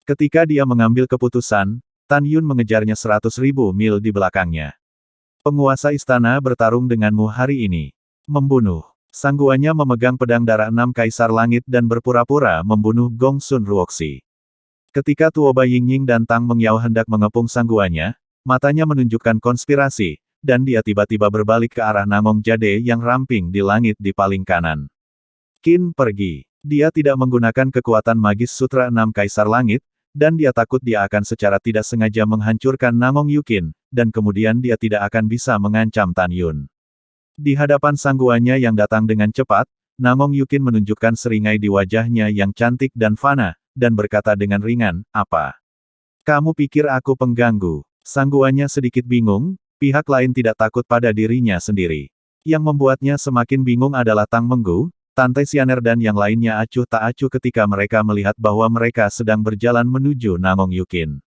Ketika dia mengambil keputusan, Tan Yun mengejarnya 100.000 mil di belakangnya. Penguasa istana bertarung denganmu hari ini. Membunuh. Sangguannya memegang pedang darah 6 Kaisar Langit dan berpura-pura membunuh Gongsun Ruoxi. Ketika Tuoba Yingying dan Tang Mengyao hendak mengepung sangguannya, matanya menunjukkan konspirasi, dan dia tiba-tiba berbalik ke arah Nangong Jade yang ramping di langit di paling kanan. Qin pergi. Dia tidak menggunakan kekuatan magis Sutra 6 Kaisar Langit, dan dia takut dia akan secara tidak sengaja menghancurkan Nangong Yukin, dan kemudian dia tidak akan bisa mengancam Tan Yun. Di hadapan sangguannya yang datang dengan cepat, Nangong Yukin menunjukkan seringai di wajahnya yang cantik dan fana, dan berkata dengan ringan, "Apa? Kamu pikir aku pengganggu?" Sangguannya sedikit bingung, pihak lain tidak takut pada dirinya sendiri. Yang membuatnya semakin bingung adalah Tang Menggu, Tante Xianer dan yang lainnya acuh tak acuh ketika mereka melihat bahwa mereka sedang berjalan menuju Nangong Yukin.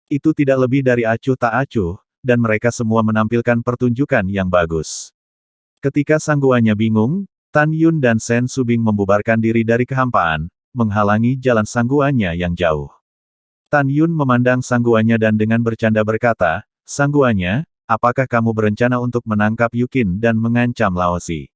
Itu tidak lebih dari acuh tak acuh, dan mereka semua menampilkan pertunjukan yang bagus. Ketika sangguannya bingung, Tan Yun dan Sen Subing membubarkan diri dari kehampaan, menghalangi jalan sangguannya yang jauh. Tan Yun memandang sangguannya dan dengan bercanda berkata, "Sangguannya, apakah kamu berencana untuk menangkap Yukin dan mengancam Laozi?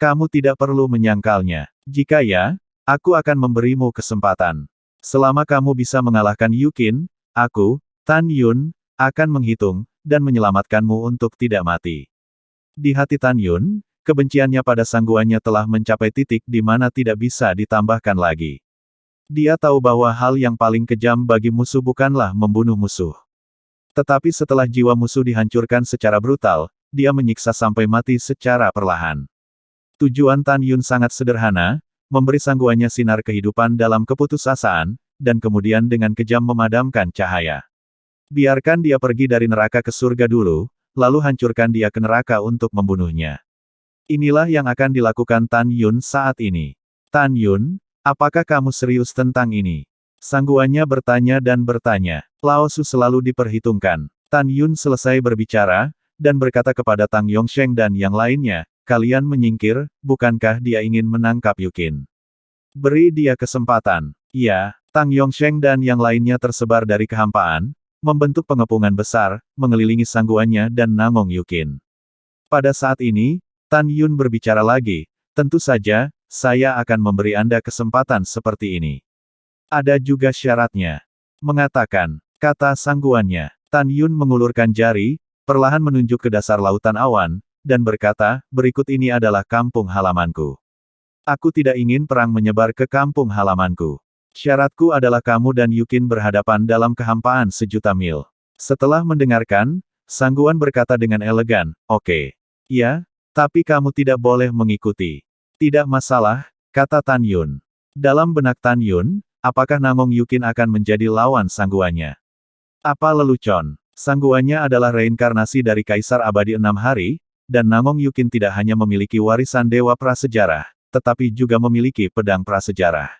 Kamu tidak perlu menyangkalnya. Jika ya, aku akan memberimu kesempatan. Selama kamu bisa mengalahkan Yukin, aku, Tan Yun, akan menghitung, dan menyelamatkanmu untuk tidak mati." Di hati Tan Yun, kebenciannya pada sangguannya telah mencapai titik di mana tidak bisa ditambahkan lagi. Dia tahu bahwa hal yang paling kejam bagi musuh bukanlah membunuh musuh. Tetapi setelah jiwa musuh dihancurkan secara brutal, dia menyiksa sampai mati secara perlahan. Tujuan Tan Yun sangat sederhana, memberi sangguannya sinar kehidupan dalam keputusasaan, dan kemudian dengan kejam memadamkan cahaya. Biarkan dia pergi dari neraka ke surga dulu, lalu hancurkan dia ke neraka untuk membunuhnya. Inilah yang akan dilakukan Tan Yun saat ini. "Tan Yun, apakah kamu serius tentang ini?" Sangguannya bertanya dan bertanya. Lao Su selalu diperhitungkan. Tan Yun selesai berbicara, dan berkata kepada Tang Yongsheng dan yang lainnya, "Kalian menyingkir, bukankah dia ingin menangkap Yukin? Beri dia kesempatan." "Ya." Tang Yongsheng dan yang lainnya tersebar dari kehampaan, membentuk pengepungan besar, mengelilingi sangguannya dan Nangong Yukin. Pada saat ini, Tan Yun berbicara lagi, "Tentu saja, saya akan memberi Anda kesempatan seperti ini. Ada juga syaratnya." "Mengatakan," kata sangguannya. Tan Yun mengulurkan jari, perlahan menunjuk ke dasar lautan awan, dan berkata, berikut ini adalah kampung halamanku. Aku tidak ingin perang menyebar ke kampung halamanku. Syaratku adalah kamu dan Yukin berhadapan dalam kehampaan sejuta mil. Setelah mendengarkan, Sangguan berkata dengan elegan, oke. Ya, tapi kamu tidak boleh mengikuti. Tidak masalah, kata Tan Yun. Dalam benak Tan Yun, apakah Namong Yukin akan menjadi lawan sangguannya? Apa lelucon? Sangguannya adalah reinkarnasi dari Kaisar Abadi 6 Hari, dan Namong Yukin tidak hanya memiliki warisan Dewa Prasejarah, tetapi juga memiliki pedang prasejarah.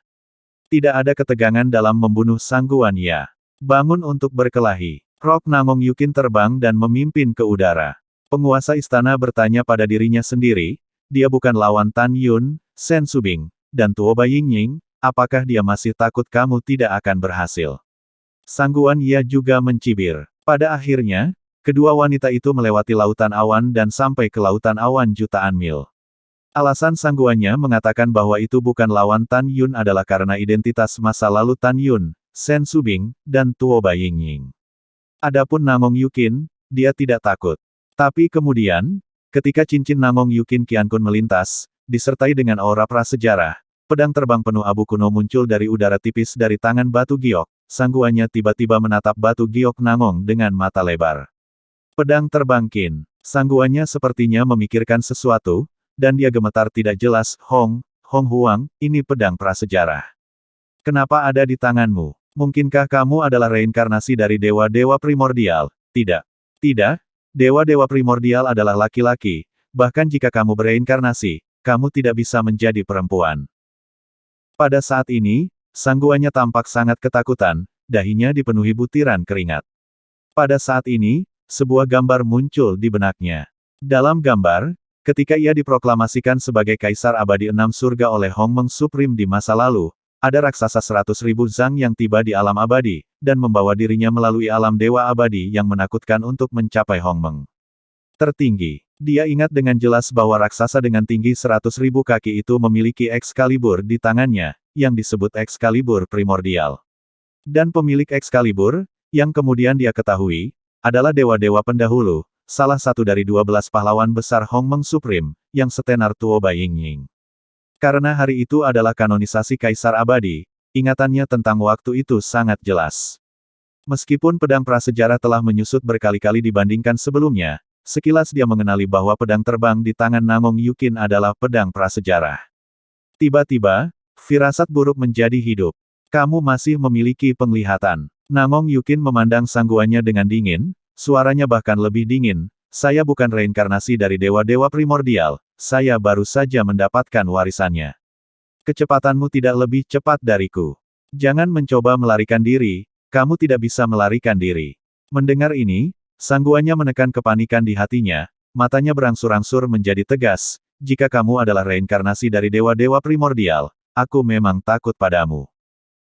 Tidak ada ketegangan dalam membunuh sangguan ya. Bangun untuk berkelahi. Rok Namong Yukin terbang dan memimpin ke udara. Penguasa istana bertanya pada dirinya sendiri, dia bukan lawan Tan Yun, Sen Subing, dan Tuo Baiying, apakah dia masih takut kamu tidak akan berhasil? Sangguan ia juga mencibir. Pada akhirnya, kedua wanita itu melewati lautan awan dan sampai ke lautan awan jutaan mil. Alasan sangguannya mengatakan bahwa itu bukan lawan Tan Yun adalah karena identitas masa lalu Tan Yun, Sen Subing, dan Tuo Baiying. Adapun Namong Yukin, dia tidak takut. Tapi kemudian, ketika cincin Namong Yukin Qiankun melintas, disertai dengan aura prasejarah, pedang terbang penuh abu kuno muncul dari udara tipis dari tangan batu giok, sangguannya tiba-tiba menatap batu giok Namong dengan mata lebar. Pedang terbang Qin. Sangguannya sepertinya memikirkan sesuatu, dan dia gemetar tidak jelas, Hong Huang, ini pedang prasejarah. Kenapa ada di tanganmu? Mungkinkah kamu adalah reinkarnasi dari dewa-dewa primordial? Tidak. Tidak, dewa-dewa primordial adalah laki-laki, bahkan jika kamu bereinkarnasi, kamu tidak bisa menjadi perempuan. Pada saat ini, sangguannya tampak sangat ketakutan, dahinya dipenuhi butiran keringat. Pada saat ini, sebuah gambar muncul di benaknya. Dalam gambar, ketika ia diproklamasikan sebagai Kaisar Abadi 6 Surga oleh Hongmeng Supreme di masa lalu, ada raksasa 100.000 Zhang yang tiba di alam abadi, dan membawa dirinya melalui alam dewa abadi yang menakutkan untuk mencapai Hongmeng tertinggi. Dia ingat dengan jelas bahwa raksasa dengan tinggi 100.000 kaki itu memiliki Excalibur di tangannya, yang disebut Excalibur primordial. Dan pemilik Excalibur, yang kemudian dia ketahui, adalah dewa-dewa pendahulu, salah satu dari 12 pahlawan besar Hongmeng Supreme, yang setenar Tuo Baiying. Karena hari itu adalah kanonisasi Kaisar Abadi, ingatannya tentang waktu itu sangat jelas. Meskipun pedang prasejarah telah menyusut berkali-kali dibandingkan sebelumnya, sekilas dia mengenali bahwa pedang terbang di tangan Namong Yukin adalah pedang prasejarah. Tiba-tiba, firasat buruk menjadi hidup. Kamu masih memiliki penglihatan. Namong Yukin memandang sangguannya dengan dingin, suaranya bahkan lebih dingin. Saya bukan reinkarnasi dari dewa-dewa primordial, saya baru saja mendapatkan warisannya. Kecepatanmu tidak lebih cepat dariku. Jangan mencoba melarikan diri, kamu tidak bisa melarikan diri. Mendengar ini, sangguannya menekan kepanikan di hatinya, matanya berangsur-angsur menjadi tegas, jika kamu adalah reinkarnasi dari dewa-dewa primordial, aku memang takut padamu.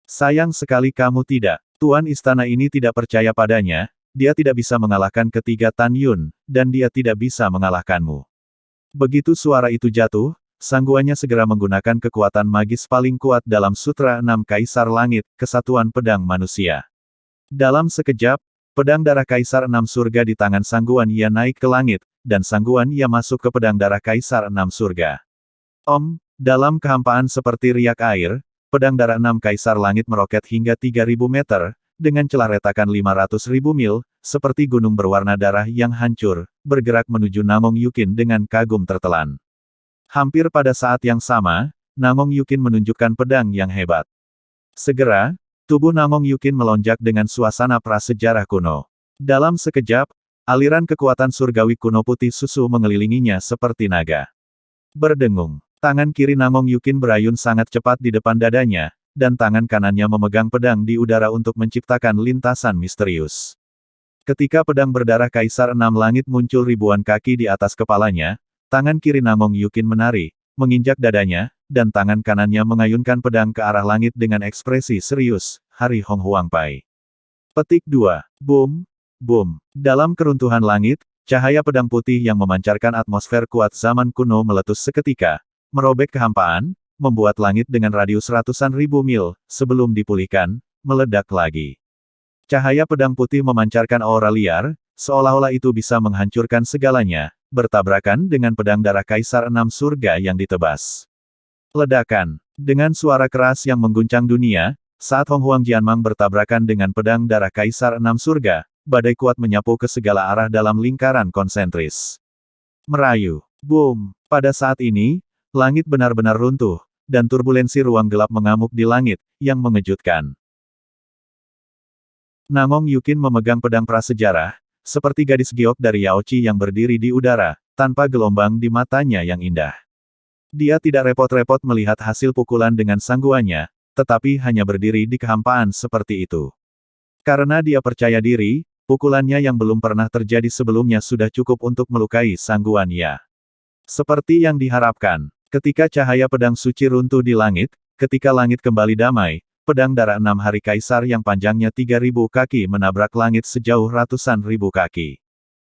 Sayang sekali kamu tidak. Tuan istana ini tidak percaya padanya, dia tidak bisa mengalahkan ketiga Tan Yun, dan dia tidak bisa mengalahkanmu. Begitu suara itu jatuh, sangguannya segera menggunakan kekuatan magis paling kuat dalam Sutra 6 Kaisar Langit, Kesatuan Pedang Manusia. Dalam sekejap, pedang darah Kaisar 6 Surga di tangan sangguan ia naik ke langit, dan sangguan ia masuk ke pedang darah Kaisar 6 Surga. Dalam kehampaan seperti riak air, pedang darah 6 Kaisar Langit meroket hingga 3.000 meter, dengan celah retakan 500.000 mil, seperti gunung berwarna darah yang hancur, bergerak menuju Namong Yukin dengan kagum tertelan. Hampir pada saat yang sama, Namong Yukin menunjukkan pedang yang hebat. Segera, tubuh Namong Yukin melonjak dengan suasana prasejarah kuno. Dalam sekejap, aliran kekuatan surgawi kuno putih susu mengelilinginya seperti naga. Berdengung, tangan kiri Namong Yukin berayun sangat cepat di depan dadanya, dan tangan kanannya memegang pedang di udara untuk menciptakan lintasan misterius. Ketika pedang berdarah Kaisar 6 Langit muncul ribuan kaki di atas kepalanya, tangan kiri Namong Yukin menari, menginjak dadanya, dan tangan kanannya mengayunkan pedang ke arah langit dengan ekspresi serius, Hari Hong Huang Pai. Petik 2. Boom, boom. Dalam keruntuhan langit, cahaya pedang putih yang memancarkan atmosfer kuat zaman kuno meletus seketika, merobek kehampaan, membuat langit dengan radius ratusan ribu mil, sebelum dipulihkan, meledak lagi. Cahaya pedang putih memancarkan aura liar, seolah-olah itu bisa menghancurkan segalanya, bertabrakan dengan pedang darah Kaisar Enam Surga yang ditebas. Ledakan. Dengan suara keras yang mengguncang dunia, saat Hong Huang Jianmang bertabrakan dengan pedang darah Kaisar Enam Surga, badai kuat menyapu ke segala arah dalam lingkaran konsentris. Merayu. Boom. Pada saat ini, langit benar-benar runtuh, dan turbulensi ruang gelap mengamuk di langit, yang mengejutkan. Nangong Yukin memegang pedang prasejarah, seperti gadis giok dari Yaochi yang berdiri di udara, tanpa gelombang di matanya yang indah. Dia tidak repot-repot melihat hasil pukulan dengan sangguannya, tetapi hanya berdiri di kehampaan seperti itu. Karena dia percaya diri, pukulannya yang belum pernah terjadi sebelumnya sudah cukup untuk melukai sangguannya. Seperti yang diharapkan, ketika cahaya pedang suci runtuh di langit, ketika langit kembali damai, pedang darah 6 hari kaisar yang panjangnya 3.000 kaki menabrak langit sejauh ratusan ribu kaki.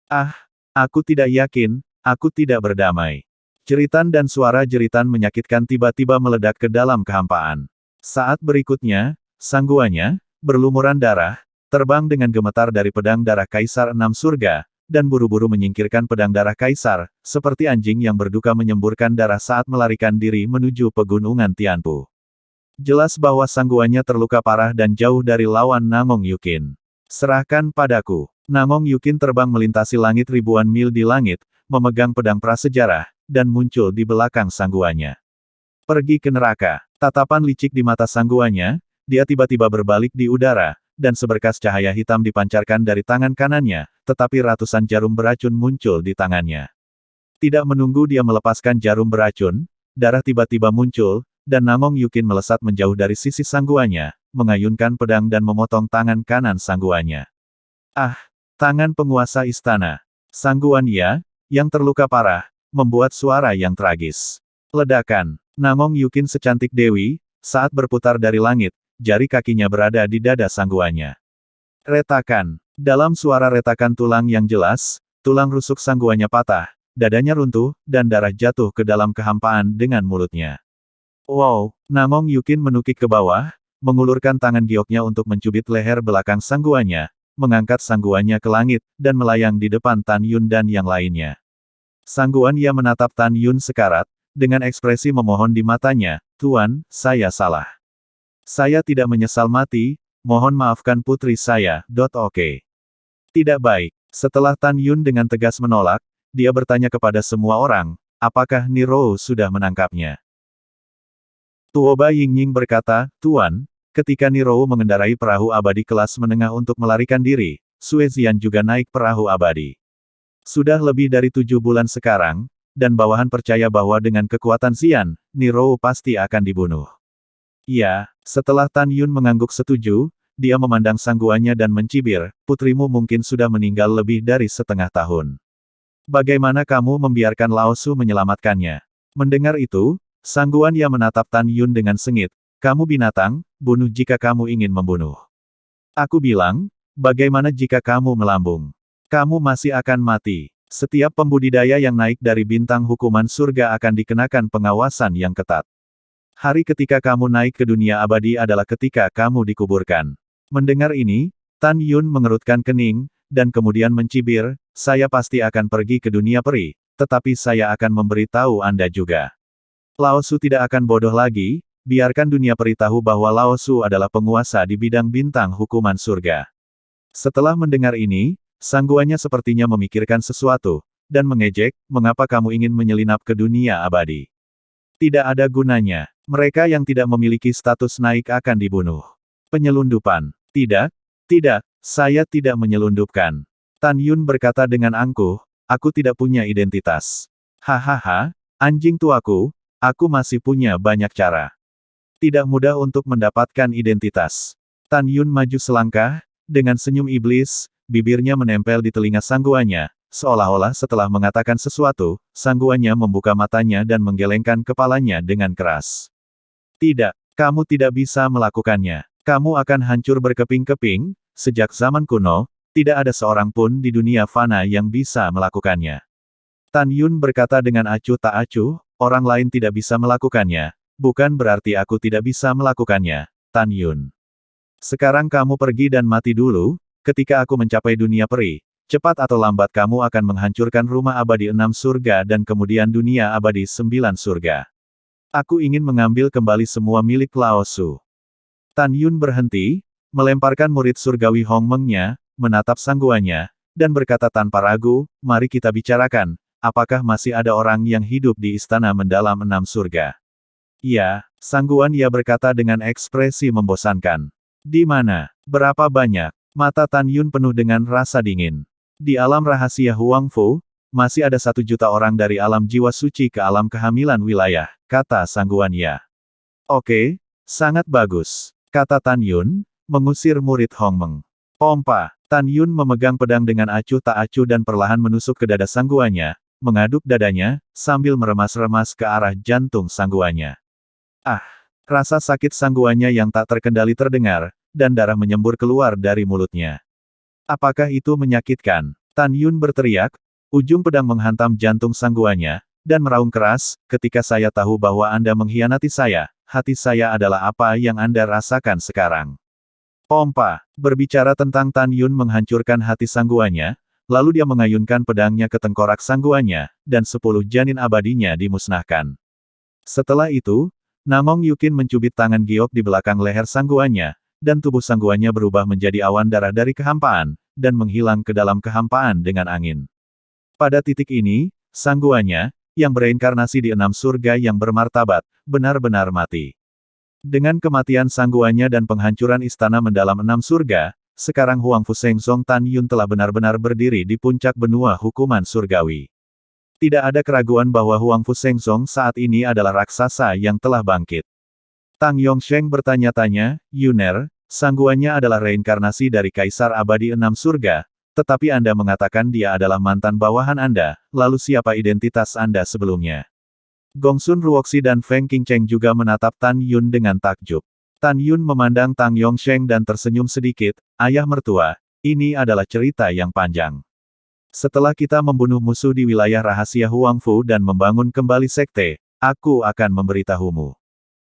Ah, aku tidak yakin, aku tidak berdamai. Jeritan dan suara jeritan menyakitkan tiba-tiba meledak ke dalam kehampaan. Saat berikutnya, sangguannya, berlumuran darah, terbang dengan gemetar dari pedang darah Kaisar Enam Surga, dan buru-buru menyingkirkan pedang darah Kaisar, seperti anjing yang berduka menyemburkan darah saat melarikan diri menuju pegunungan Tianpu. Jelas bahwa sangguannya terluka parah dan jauh dari lawan Nangong Yukin. Serahkan padaku. Nangong Yukin terbang melintasi langit ribuan mil di langit, memegang pedang prasejarah, dan muncul di belakang sangguannya. Pergi ke neraka. Tatapan licik di mata sangguannya, dia tiba-tiba berbalik di udara, dan seberkas cahaya hitam dipancarkan dari tangan kanannya, tetapi ratusan jarum beracun muncul di tangannya. Tidak menunggu dia melepaskan jarum beracun, darah tiba-tiba muncul, dan Nangong Yukin melesat menjauh dari sisi sangguannya, mengayunkan pedang dan memotong tangan kanan sangguannya. Ah! Tangan penguasa istana. Sangguan yang terluka parah, membuat suara yang tragis. Ledakan. Nangong Yukin secantik dewi, saat berputar dari langit, jari kakinya berada di dada sangguannya. Retakan. Dalam suara retakan tulang yang jelas, tulang rusuk sangguannya patah, dadanya runtuh, dan darah jatuh ke dalam kehampaan dengan mulutnya. Wow! Nangong Yukin menukik ke bawah, mengulurkan tangan gioknya untuk mencubit leher belakang sangguannya, mengangkat sangguannya ke langit, dan melayang di depan Tan Yun dan yang lainnya. Sangguan menatap Tan Yun sekarat, dengan ekspresi memohon di matanya, "Tuan, saya salah. Saya tidak menyesal mati, mohon maafkan putri saya." Oke. Tidak baik. Setelah Tan Yun dengan tegas menolak, dia bertanya kepada semua orang, apakah Niro sudah menangkapnya. Tuoba Yingying berkata, "Tuan, ketika Niro mengendarai perahu abadi kelas menengah untuk melarikan diri, Sue Zian juga naik perahu abadi. Sudah lebih dari 7 bulan sekarang, dan bawahan percaya bahwa dengan kekuatan Zian, Niro pasti akan dibunuh." Ya, setelah Tan Yun mengangguk setuju, dia memandang sangguannya dan mencibir, "Putrimu mungkin sudah meninggal lebih dari setengah tahun. Bagaimana kamu membiarkan Lao Su menyelamatkannya?" Mendengar itu, sangguan menatap Tan Yun dengan sengit, "Kamu binatang, bunuh jika kamu ingin membunuh. Aku bilang, bagaimana jika kamu melambung? Kamu masih akan mati. Setiap pembudidaya yang naik dari bintang hukuman surga akan dikenakan pengawasan yang ketat. Hari ketika kamu naik ke dunia abadi adalah ketika kamu dikuburkan." Mendengar ini, Tan Yun mengerutkan kening, dan kemudian mencibir, "Saya pasti akan pergi ke dunia peri, tetapi saya akan memberitahu Anda juga. Lao Su tidak akan bodoh lagi, biarkan dunia peri tahu bahwa Lao Su adalah penguasa di bidang bintang hukuman surga." Setelah mendengar ini, sangguannya sepertinya memikirkan sesuatu, dan mengejek, "Mengapa kamu ingin menyelinap ke dunia abadi? Tidak ada gunanya. Mereka yang tidak memiliki status naik akan dibunuh." Penyelundupan. Tidak, saya tidak menyelundupkan. Tan Yun berkata dengan angkuh, "Aku tidak punya identitas." Hahaha, anjing tuaku, aku masih punya banyak cara. Tidak mudah untuk mendapatkan identitas. Tan Yun maju selangkah, dengan senyum iblis, bibirnya menempel di telinga sangguannya, seolah-olah setelah mengatakan sesuatu, sangguannya membuka matanya dan menggelengkan kepalanya dengan keras. "Tidak, kamu tidak bisa melakukannya. Kamu akan hancur berkeping-keping, sejak zaman kuno, tidak ada seorang pun di dunia fana yang bisa melakukannya." Tan Yun berkata dengan acuh tak acuh, "Orang lain tidak bisa melakukannya, bukan berarti aku tidak bisa melakukannya, Tan Yun. Sekarang kamu pergi dan mati dulu, ketika aku mencapai dunia peri, cepat atau lambat kamu akan menghancurkan rumah abadi 6 surga dan kemudian dunia abadi 9 surga. Aku ingin mengambil kembali semua milik Lao Su. Tan Yun berhenti, melemparkan murid surgawi Hong Meng-nya, menatap sangguannya, dan berkata tanpa ragu, mari kita bicarakan, apakah masih ada orang yang hidup di istana mendalam 6 surga? Ya, sangguan ia berkata dengan ekspresi membosankan. Di mana? Berapa banyak? Mata Tan Yun penuh dengan rasa dingin. Di alam rahasia Huang Fu, masih ada 1 juta orang dari alam jiwa suci ke alam kehamilan wilayah, kata sangguan ya. Oke, sangat bagus, kata Tan Yun, mengusir murid Hong Meng. Pompa, Tan Yun memegang pedang dengan acuh tak acuh dan perlahan menusuk ke dada sangguannya, mengaduk dadanya, sambil meremas-remas ke arah jantung sangguannya. Ah, rasa sakit sangguannya yang tak terkendali terdengar, dan darah menyembur keluar dari mulutnya. Apakah itu menyakitkan? Tan Yun berteriak, ujung pedang menghantam jantung sangguannya, dan meraung keras, ketika saya tahu bahwa Anda mengkhianati saya, hati saya adalah apa yang Anda rasakan sekarang. Pompa, berbicara tentang Tan Yun menghancurkan hati sangguannya, lalu dia mengayunkan pedangnya ke tengkorak sangguannya, dan 10 janin abadinya dimusnahkan. Setelah itu, Namong Yukin mencubit tangan giok di belakang leher sangguannya, dan tubuh sangguannya berubah menjadi awan darah dari kehampaan, dan menghilang ke dalam kehampaan dengan angin. Pada titik ini, sangguannya, yang bereinkarnasi di 6 surga yang bermartabat, benar-benar mati. Dengan kematian sangguannya dan penghancuran istana mendalam 6 surga, sekarang Huang Fu Sengzong Tan Yun telah benar-benar berdiri di puncak benua hukuman surgawi. Tidak ada keraguan bahwa Huang Fu Sengzong saat ini adalah raksasa yang telah bangkit. Tang Yongsheng bertanya-tanya, Yuner, sangguannya adalah reinkarnasi dari Kaisar Abadi 6 surga, tetapi Anda mengatakan dia adalah mantan bawahan Anda, lalu siapa identitas Anda sebelumnya? Gongsun Ruoxi dan Feng Qingcheng juga menatap Tan Yun dengan takjub. Tan Yun memandang Tang Yongsheng dan tersenyum sedikit, ayah mertua, ini adalah cerita yang panjang. Setelah kita membunuh musuh di wilayah rahasia Huang Fu dan membangun kembali sekte, aku akan memberitahumu.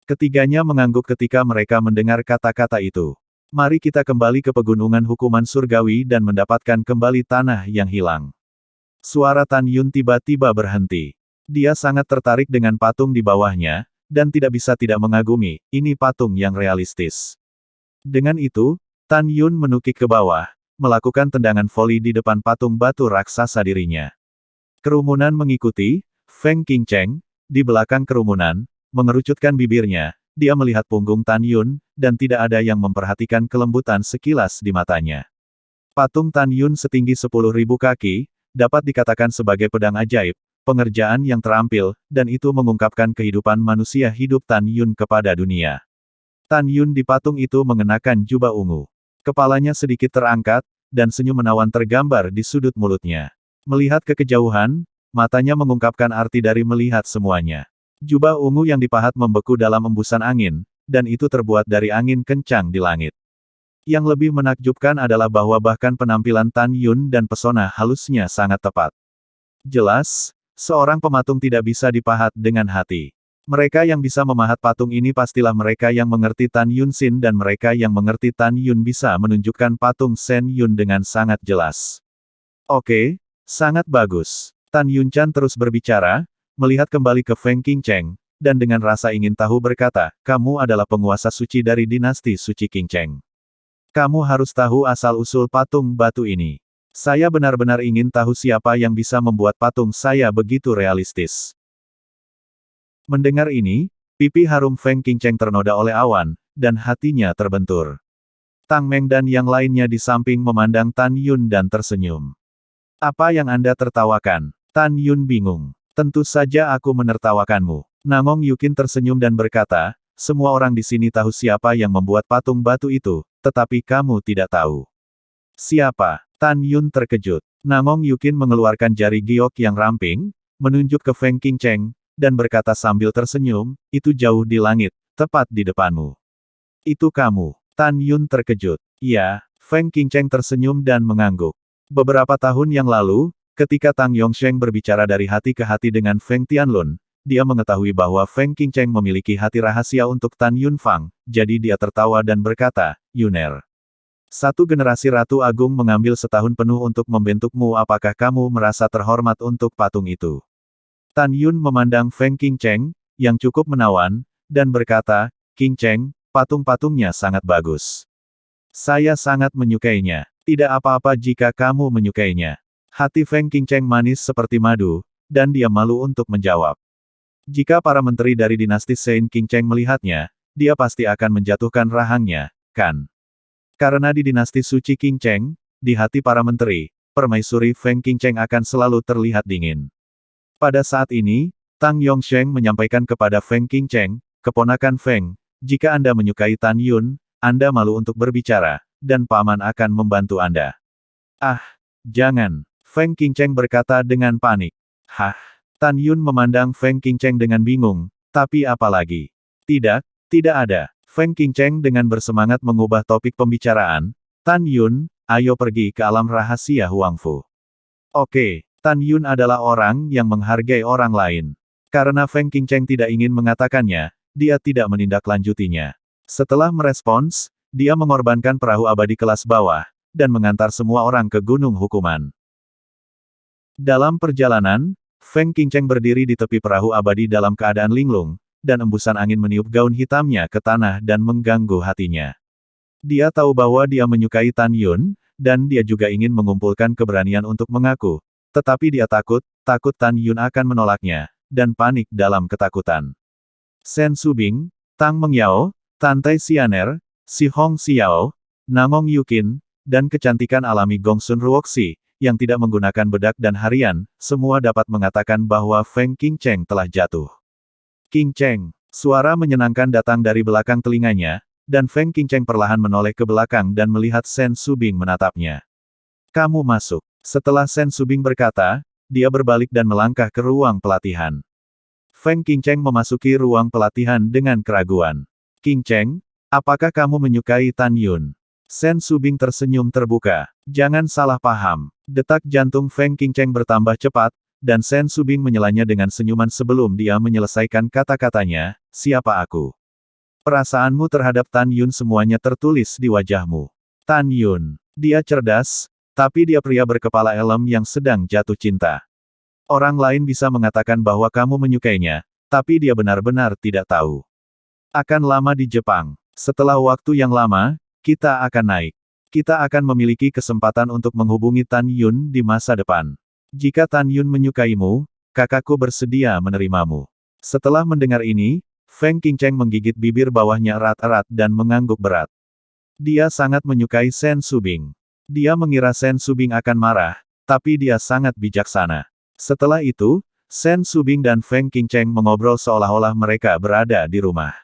Ketiganya mengangguk ketika mereka mendengar kata-kata itu. Mari kita kembali ke pegunungan hukuman surgawi dan mendapatkan kembali tanah yang hilang. Suara Tan Yun tiba-tiba berhenti. Dia sangat tertarik dengan patung di bawahnya, dan tidak bisa tidak mengagumi, ini patung yang realistis. Dengan itu, Tan Yun menukik ke bawah, melakukan tendangan voli di depan patung batu raksasa dirinya. Kerumunan mengikuti, Feng Qingcheng, di belakang kerumunan, mengerucutkan bibirnya, dia melihat punggung Tan Yun, dan tidak ada yang memperhatikan kelembutan sekilas di matanya. Patung Tan Yun setinggi 10.000 kaki, dapat dikatakan sebagai pedang ajaib, pengerjaan yang terampil, dan itu mengungkapkan kehidupan manusia hidup Tan Yun kepada dunia. Tan Yun di patung itu mengenakan jubah ungu. Kepalanya sedikit terangkat, dan senyum menawan tergambar di sudut mulutnya. Melihat ke kejauhan, matanya mengungkapkan arti dari melihat semuanya. Jubah ungu yang dipahat membeku dalam embusan angin, dan itu terbuat dari angin kencang di langit. Yang lebih menakjubkan adalah bahwa bahkan penampilan Tan Yun dan pesona halusnya sangat tepat. Jelas, seorang pematung tidak bisa dipahat dengan hati. Mereka yang bisa memahat patung ini pastilah mereka yang mengerti Tan Yun Sin dan mereka yang mengerti Tan Yun bisa menunjukkan patung Sen Yun dengan sangat jelas. Oke, sangat bagus. Tan Yun Chan terus berbicara, melihat kembali ke Feng Qingcheng, dan dengan rasa ingin tahu berkata, kamu adalah penguasa suci dari dinasti suci Qingcheng. Kamu harus tahu asal-usul patung batu ini. Saya benar-benar ingin tahu siapa yang bisa membuat patung saya begitu realistis. Mendengar ini, pipi harum Feng Qingcheng ternoda oleh awan, dan hatinya terbentur. Tang Meng dan yang lainnya di samping memandang Tan Yun dan tersenyum. Apa yang Anda tertawakan? Tan Yun bingung. Tentu saja aku menertawakanmu. Namong Yukin tersenyum dan berkata, semua orang di sini tahu siapa yang membuat patung batu itu, tetapi kamu tidak tahu. Siapa? Tan Yun terkejut. Namong Yukin mengeluarkan jari giok yang ramping, menunjuk ke Feng Qingcheng, dan berkata sambil tersenyum, itu jauh di langit, tepat di depanmu. Itu kamu. Tan Yun terkejut. Iya, Feng Qingcheng tersenyum dan mengangguk. Beberapa tahun yang lalu, ketika Tang Yongsheng berbicara dari hati ke hati dengan Feng Tianlun, dia mengetahui bahwa Feng Qingcheng memiliki hati rahasia untuk Tan Yun Fang, jadi dia tertawa dan berkata, Yuner. Satu generasi Ratu Agung mengambil setahun penuh untuk membentukmu. Apakah kamu merasa terhormat untuk patung itu? Tan Yun memandang Feng Qingcheng, yang cukup menawan, dan berkata, Qingcheng, patung-patungnya sangat bagus. Saya sangat menyukainya. Tidak apa-apa jika kamu menyukainya. Hati Feng Qingcheng manis seperti madu, dan dia malu untuk menjawab. Jika para menteri dari dinasti Saint Qingcheng melihatnya, dia pasti akan menjatuhkan rahangnya, kan? Karena di dinasti suci Qingcheng, di hati para menteri, permaisuri Feng Qingcheng akan selalu terlihat dingin. Pada saat ini, Tang Yongsheng menyampaikan kepada Feng Qingcheng, keponakan Feng, jika Anda menyukai Tan Yun, Anda malu untuk berbicara, dan paman akan membantu Anda. Ah, jangan, Feng Qingcheng berkata dengan panik. Hah? Tan Yun memandang Feng Qingcheng dengan bingung, tapi apa lagi? Tidak, tidak ada. Feng Qingcheng dengan bersemangat mengubah topik pembicaraan. Tan Yun, ayo pergi ke alam rahasia Huangfu. Oke, Tan Yun adalah orang yang menghargai orang lain. Karena Feng Qingcheng tidak ingin mengatakannya, dia tidak menindaklanjutinya. Setelah merespons, dia mengorbankan perahu abadi kelas bawah, dan mengantar semua orang ke Gunung Hukuman. Dalam perjalanan, Feng Qingcheng berdiri di tepi perahu abadi dalam keadaan linglung, dan embusan angin meniup gaun hitamnya ke tanah dan mengganggu hatinya. Dia tahu bahwa dia menyukai Tan Yun, dan dia juga ingin mengumpulkan keberanian untuk mengaku. Tetapi dia takut Tan Yun akan menolaknya, dan panik dalam ketakutan. Shen Subing, Tang Mengyao, Tan Tai Xianer, Si Hong Xiao, Nangong Yukin, dan kecantikan alami Gongsun Ruoxi, yang tidak menggunakan bedak dan harian, semua dapat mengatakan bahwa Feng Qingcheng telah jatuh. Qingcheng, suara menyenangkan datang dari belakang telinganya, dan Feng Qingcheng perlahan menoleh ke belakang dan melihat Shen Subing menatapnya. Kamu masuk. Setelah Shen Subing berkata, dia berbalik dan melangkah ke ruang pelatihan. Feng Qingcheng memasuki ruang pelatihan dengan keraguan. Qingcheng, apakah kamu menyukai Tan Yun? Shen Subing tersenyum terbuka. Jangan salah paham. Detak jantung Feng Qingcheng bertambah cepat, dan Shen Subing menyelanya dengan senyuman sebelum dia menyelesaikan kata-katanya, siapa aku? Perasaanmu terhadap Tan Yun semuanya tertulis di wajahmu. Tan Yun, dia cerdas, tapi dia pria berkepala elem yang sedang jatuh cinta. Orang lain bisa mengatakan bahwa kamu menyukainya, tapi dia benar-benar tidak tahu. Akan lama di Jepang. Setelah waktu yang lama, kita akan naik. Kita akan memiliki kesempatan untuk menghubungi Tan Yun di masa depan. Jika Tan Yun menyukaimu, kakakku bersedia menerimamu. Setelah mendengar ini, Feng Qingcheng menggigit bibir bawahnya erat-erat dan mengangguk berat. Dia sangat menyukai Shen Subing. Dia mengira Shen Subing akan marah, tapi dia sangat bijaksana. Setelah itu, Shen Subing dan Feng Qingcheng mengobrol seolah-olah mereka berada di rumah.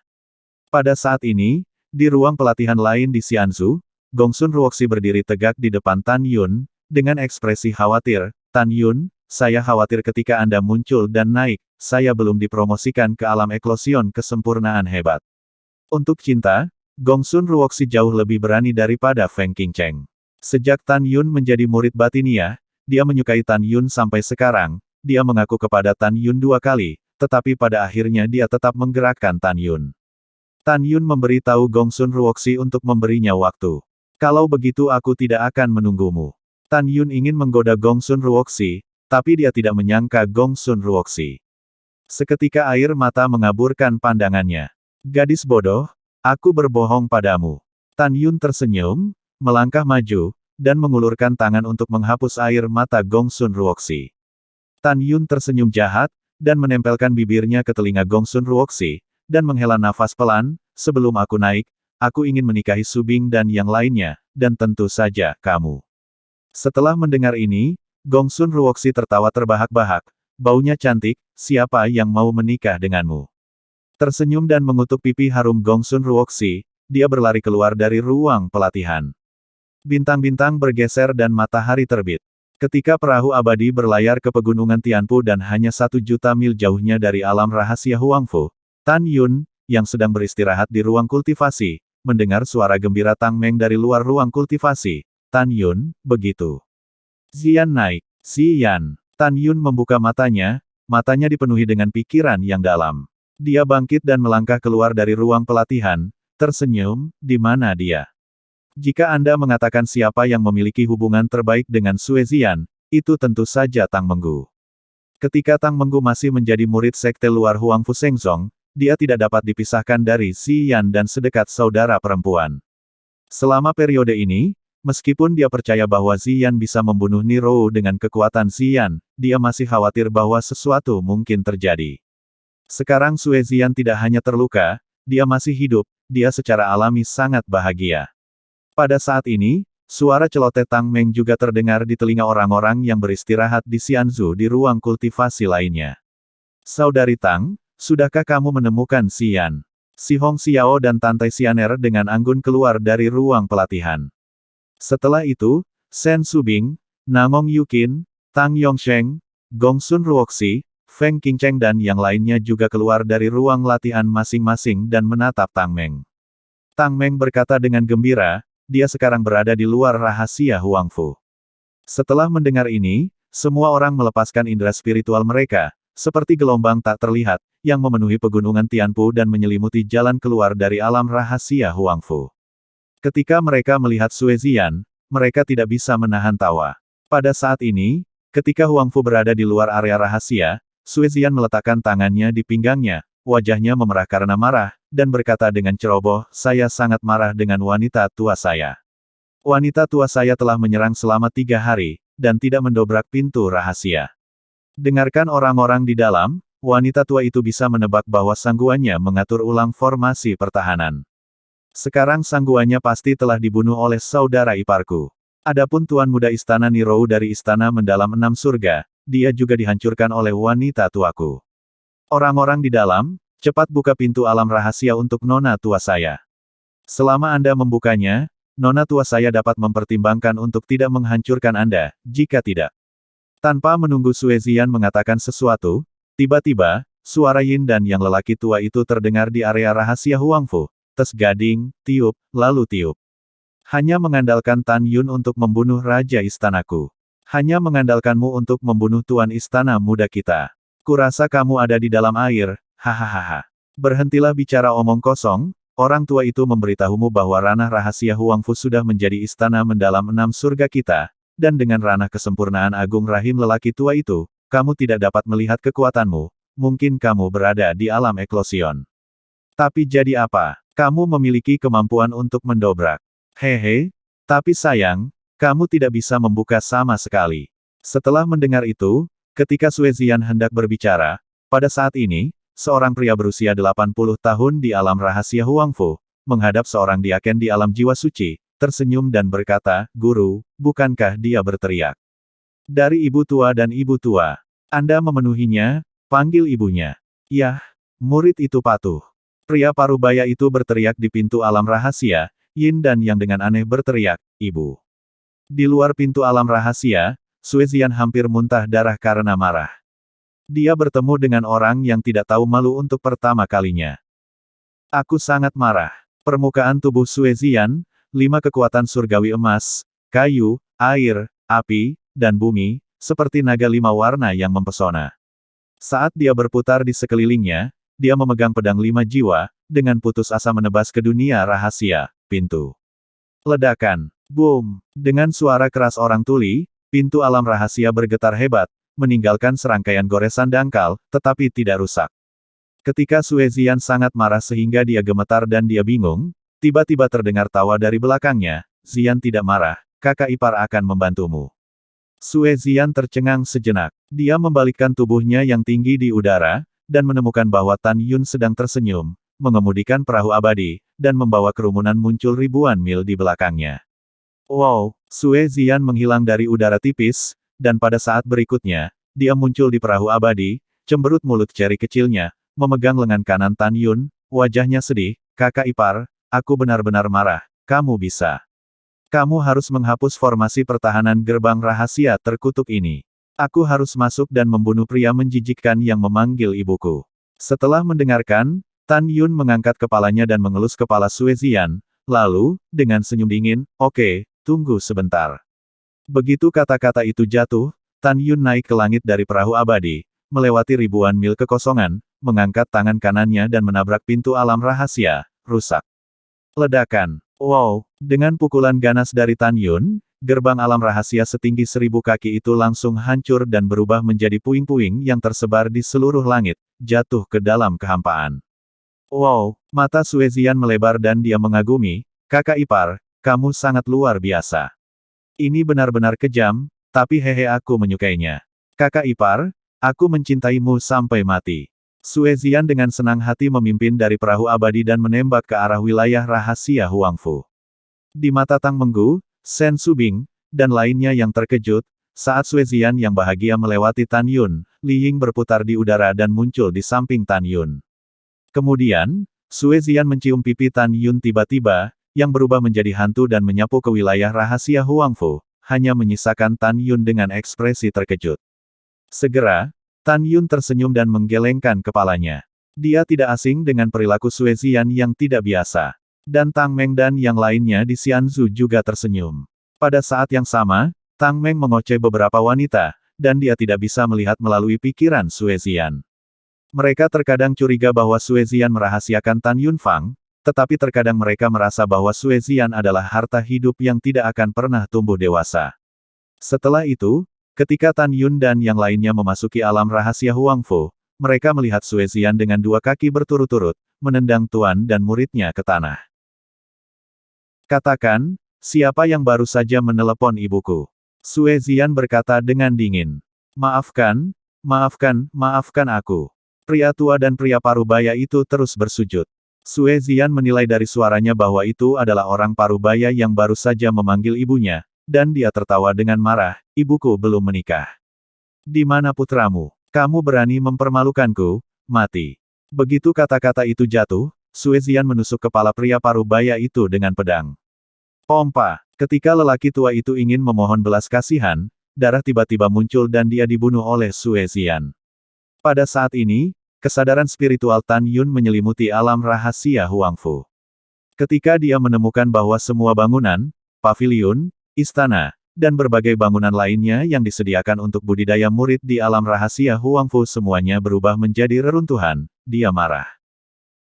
Pada saat ini, di ruang pelatihan lain di Xianzhou, Gongsun Ruoxi berdiri tegak di depan Tan Yun, dengan ekspresi khawatir. Tan Yun, saya khawatir ketika Anda muncul dan naik, saya belum dipromosikan ke alam eklosion kesempurnaan hebat. Untuk cinta, Gongsun Ruoxi jauh lebih berani daripada Feng Qingcheng. Sejak Tan Yun menjadi murid Batiniah, dia menyukai Tan Yun sampai sekarang, dia mengaku kepada Tan Yun 2 kali, tetapi pada akhirnya dia tetap menggerakkan Tan Yun. Tan Yun memberitahu Gongsun Ruoxi untuk memberinya waktu. Kalau begitu aku tidak akan menunggumu. Tan Yun ingin menggoda Gongsun Ruoxi, tapi dia tidak menyangka Gongsun Ruoxi. Seketika air mata mengaburkan pandangannya. Gadis bodoh, aku berbohong padamu. Tan Yun tersenyum, melangkah maju, dan mengulurkan tangan untuk menghapus air mata Gongsun Ruoxi. Tan Yun tersenyum jahat, dan menempelkan bibirnya ke telinga Gongsun Ruoxi, dan menghela nafas pelan, sebelum aku naik, aku ingin menikahi Subing dan yang lainnya, dan tentu saja, kamu. Setelah mendengar ini, Gongsun Ruoxi tertawa terbahak-bahak, baunya cantik, siapa yang mau menikah denganmu? Tersenyum dan mengutuk pipi harum Gongsun Ruoxi, dia berlari keluar dari ruang pelatihan. Bintang-bintang bergeser dan matahari terbit. Ketika perahu abadi berlayar ke pegunungan Tianpu dan hanya 1 juta mil jauhnya dari alam rahasia Huangfu, Tan Yun, yang sedang beristirahat di ruang kultivasi, mendengar suara gembira Tang Meng dari luar ruang kultivasi. Tan Yun, begitu. Xian naik. Xian. Tan Yun membuka matanya dipenuhi dengan pikiran yang dalam. Dia bangkit dan melangkah keluar dari ruang pelatihan, tersenyum, di mana dia? Jika Anda mengatakan siapa yang memiliki hubungan terbaik dengan Sue Ziyan, itu tentu saja Tang Menggu. Ketika Tang Menggu masih menjadi murid sekte luar Huangfu Shengzong, dia tidak dapat dipisahkan dari Ziyan dan sedekat saudara perempuan. Selama periode ini, meskipun dia percaya bahwa Ziyan bisa membunuh Niro dengan kekuatan Ziyan, dia masih khawatir bahwa sesuatu mungkin terjadi. Sekarang Sue Ziyan tidak hanya terluka, dia masih hidup, dia secara alami sangat bahagia. Pada saat ini, suara celoteh Tang Meng juga terdengar di telinga orang-orang yang beristirahat di Xianzu di ruang kultivasi lainnya. Saudari Tang, sudahkah kamu menemukan Ziyan? Si Hong Xiao dan Tante Xianer dengan anggun keluar dari ruang pelatihan. Setelah itu, Shen Subing, Nangong Yukin, Tang Yongsheng, Gongsun Ruoxi, Feng Qingcheng dan yang lainnya juga keluar dari ruang latihan masing-masing dan menatap Tang Meng. Tang Meng berkata dengan gembira, dia sekarang berada di luar rahasia Huangfu. Setelah mendengar ini, semua orang melepaskan indera spiritual mereka, seperti gelombang tak terlihat, yang memenuhi pegunungan Tianpu dan menyelimuti jalan keluar dari alam rahasia Huangfu. Ketika mereka melihat Sue Ziyan, mereka tidak bisa menahan tawa. Pada saat ini, ketika Huangfu berada di luar area rahasia, Sue Ziyan meletakkan tangannya di pinggangnya, wajahnya memerah karena marah, dan berkata dengan ceroboh, saya sangat marah dengan wanita tua saya. Wanita tua saya telah menyerang selama 3 hari, dan tidak mendobrak pintu rahasia. Dengarkan orang-orang di dalam, wanita tua itu bisa menebak bahwa sangguannya mengatur ulang formasi pertahanan. Sekarang sangguannya pasti telah dibunuh oleh saudara iparku. Adapun Tuan Muda Istana Nirou dari Istana Mendalam 6 Surga, dia juga dihancurkan oleh wanita tuaku. Orang-orang di dalam, cepat buka pintu alam rahasia untuk nona tua saya. Selama Anda membukanya, nona tua saya dapat mempertimbangkan untuk tidak menghancurkan Anda, jika tidak. Tanpa menunggu Sue Ziyan mengatakan sesuatu, tiba-tiba, suara Yin dan yang lelaki tua itu terdengar di area rahasia Huangfu. Tes gading, tiup, lalu tiup. Hanya mengandalkan Tan Yun untuk membunuh Raja Istanaku. Hanya mengandalkanmu untuk membunuh Tuan Istana Muda kita. Kurasa kamu ada di dalam air, hahaha. Berhentilah bicara omong kosong, orang tua itu memberitahumu bahwa ranah rahasia Huangfu sudah menjadi istana mendalam 6 surga kita, dan dengan ranah kesempurnaan agung rahim lelaki tua itu, kamu tidak dapat melihat kekuatanmu, mungkin kamu berada di alam eklosion. Tapi jadi apa? Kamu memiliki kemampuan untuk mendobrak. Hehe, tapi sayang, kamu tidak bisa membuka sama sekali. Setelah mendengar itu, ketika Sue Ziyan hendak berbicara, pada saat ini, seorang pria berusia 80 tahun di alam rahasia Huangfu, menghadap seorang diaken di alam jiwa suci, tersenyum dan berkata, Guru, bukankah dia berteriak? Dari ibu tua dan ibu tua. Anda memenuhinya, panggil ibunya. Yah, murid itu patuh. Pria parubaya itu berteriak di pintu alam rahasia, Yin dan yang dengan aneh berteriak, Ibu. Di luar pintu alam rahasia, Sue Ziyan hampir muntah darah karena marah. Dia bertemu dengan orang yang tidak tahu malu untuk pertama kalinya. Aku sangat marah. Permukaan tubuh Sue Ziyan, 5 kekuatan surgawi emas, kayu, air, api, dan bumi, seperti naga 5 warna yang mempesona. Saat dia berputar di sekelilingnya, dia memegang pedang 5 jiwa, dengan putus asa menebas ke dunia rahasia, pintu. Ledakan. Boom. Dengan suara keras orang tuli, pintu alam rahasia bergetar hebat, meninggalkan serangkaian goresan dangkal, tetapi tidak rusak. Ketika Sue Ziyan sangat marah sehingga dia gemetar dan dia bingung, tiba-tiba terdengar tawa dari belakangnya, Ziyan tidak marah, kakak ipar akan membantumu. Sue Ziyan tercengang sejenak. Dia membalikkan tubuhnya yang tinggi di udara, dan menemukan bahwa Tan Yun sedang tersenyum, mengemudikan perahu abadi, dan membawa kerumunan muncul ribuan mil di belakangnya. Wow, Sue Ziyan menghilang dari udara tipis, dan pada saat berikutnya, dia muncul di perahu abadi, cemberut mulut ceri kecilnya, memegang lengan kanan Tan Yun, wajahnya sedih, kakak ipar, aku benar-benar marah, kamu bisa. Kamu harus menghapus formasi pertahanan gerbang rahasia terkutuk ini. Aku harus masuk dan membunuh pria menjijikkan yang memanggil ibuku. Setelah mendengarkan, Tan Yun mengangkat kepalanya dan mengelus kepala Sue Ziyan, lalu, dengan senyum dingin, oke, tunggu sebentar. Begitu kata-kata itu jatuh, Tan Yun naik ke langit dari perahu abadi, melewati ribuan mil kekosongan, mengangkat tangan kanannya dan menabrak pintu alam rahasia, rusak. Ledakan. Wow! Dengan pukulan ganas dari Tan Yun, gerbang alam rahasia setinggi 1000 kaki itu langsung hancur dan berubah menjadi puing-puing yang tersebar di seluruh langit, jatuh ke dalam kehampaan. Wow! Mata Suezian melebar dan dia mengagumi, kakak ipar, kamu sangat luar biasa. Ini benar-benar kejam, tapi hehe aku menyukainya. Kakak ipar, aku mencintaimu sampai mati. Suezian dengan senang hati memimpin dari perahu abadi dan menembak ke arah wilayah rahasia Huangfu. Di mata Tang Menggu, Shen Subing, dan lainnya yang terkejut, saat Suezian yang bahagia melewati Tan Yun, Li Ying berputar di udara dan muncul di samping Tan Yun. Kemudian, Suezian mencium pipi Tan Yun tiba-tiba, yang berubah menjadi hantu dan menyapu ke wilayah rahasia Huangfu, hanya menyisakan Tan Yun dengan ekspresi terkejut. Segera, Tan Yun tersenyum dan menggelengkan kepalanya. Dia tidak asing dengan perilaku Suezian yang tidak biasa. Dan Tang Meng dan yang lainnya di Xianzhu juga tersenyum. Pada saat yang sama, Tang Meng mengoceh beberapa wanita, dan dia tidak bisa melihat melalui pikiran Suezian. Mereka terkadang curiga bahwa Suezian merahasiakan Tan Yun Fang, tetapi terkadang mereka merasa bahwa Suezian adalah harta hidup yang tidak akan pernah tumbuh dewasa. Setelah itu, ketika Tan Yun dan yang lainnya memasuki alam rahasia Huangfu, mereka melihat Suezian dengan 2 kaki berturut-turut, menendang tuan dan muridnya ke tanah. Katakan, siapa yang baru saja menelepon ibuku? Suezian berkata dengan dingin. Maafkan, maafkan aku. Pria tua dan pria parubaya itu terus bersujud. Suezian menilai dari suaranya bahwa itu adalah orang parubaya yang baru saja memanggil ibunya, dan dia tertawa dengan marah, ibuku belum menikah. Di mana putramu? Kamu berani mempermalukanku, mati. Begitu kata-kata itu jatuh, Suezian menusuk kepala pria parubaya itu dengan pedang. Pompa, ketika lelaki tua itu ingin memohon belas kasihan, darah tiba-tiba muncul dan dia dibunuh oleh Suezian. Pada saat ini, kesadaran spiritual Tan Yun menyelimuti alam rahasia Huangfu. Ketika dia menemukan bahwa semua bangunan, paviliun, istana, dan berbagai bangunan lainnya yang disediakan untuk budidaya murid di alam rahasia Huangfu semuanya berubah menjadi reruntuhan, dia marah.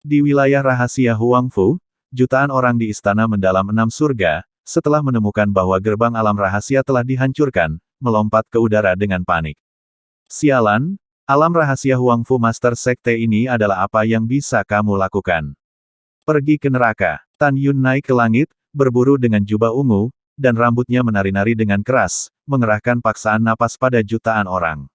Di wilayah rahasia Huangfu, jutaan orang di istana mendalam 6 surga, setelah menemukan bahwa gerbang alam rahasia telah dihancurkan, melompat ke udara dengan panik. Sialan, alam rahasia Huangfu Master Sekte ini adalah apa yang bisa kamu lakukan? Pergi ke neraka. Tan Yun naik ke langit, berburu dengan jubah ungu, dan rambutnya menari-nari dengan keras, mengerahkan paksaan napas pada jutaan orang.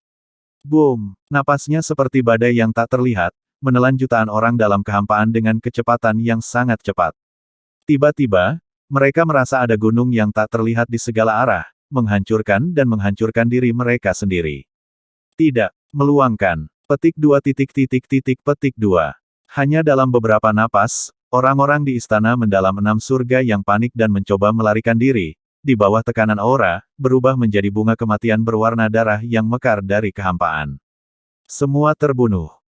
Boom! Napasnya seperti badai yang tak terlihat, menelan jutaan orang dalam kehampaan dengan kecepatan yang sangat cepat. Tiba-tiba, mereka merasa ada gunung yang tak terlihat di segala arah, menghancurkan menghancurkan diri mereka sendiri. Tidak, meluangkan. Petik 2 petik 2. Hanya dalam beberapa napas, orang-orang di istana mendalam 6 surga yang panik dan mencoba melarikan diri, di bawah tekanan aura, berubah menjadi bunga kematian berwarna darah yang mekar dari kehampaan. Semua terbunuh.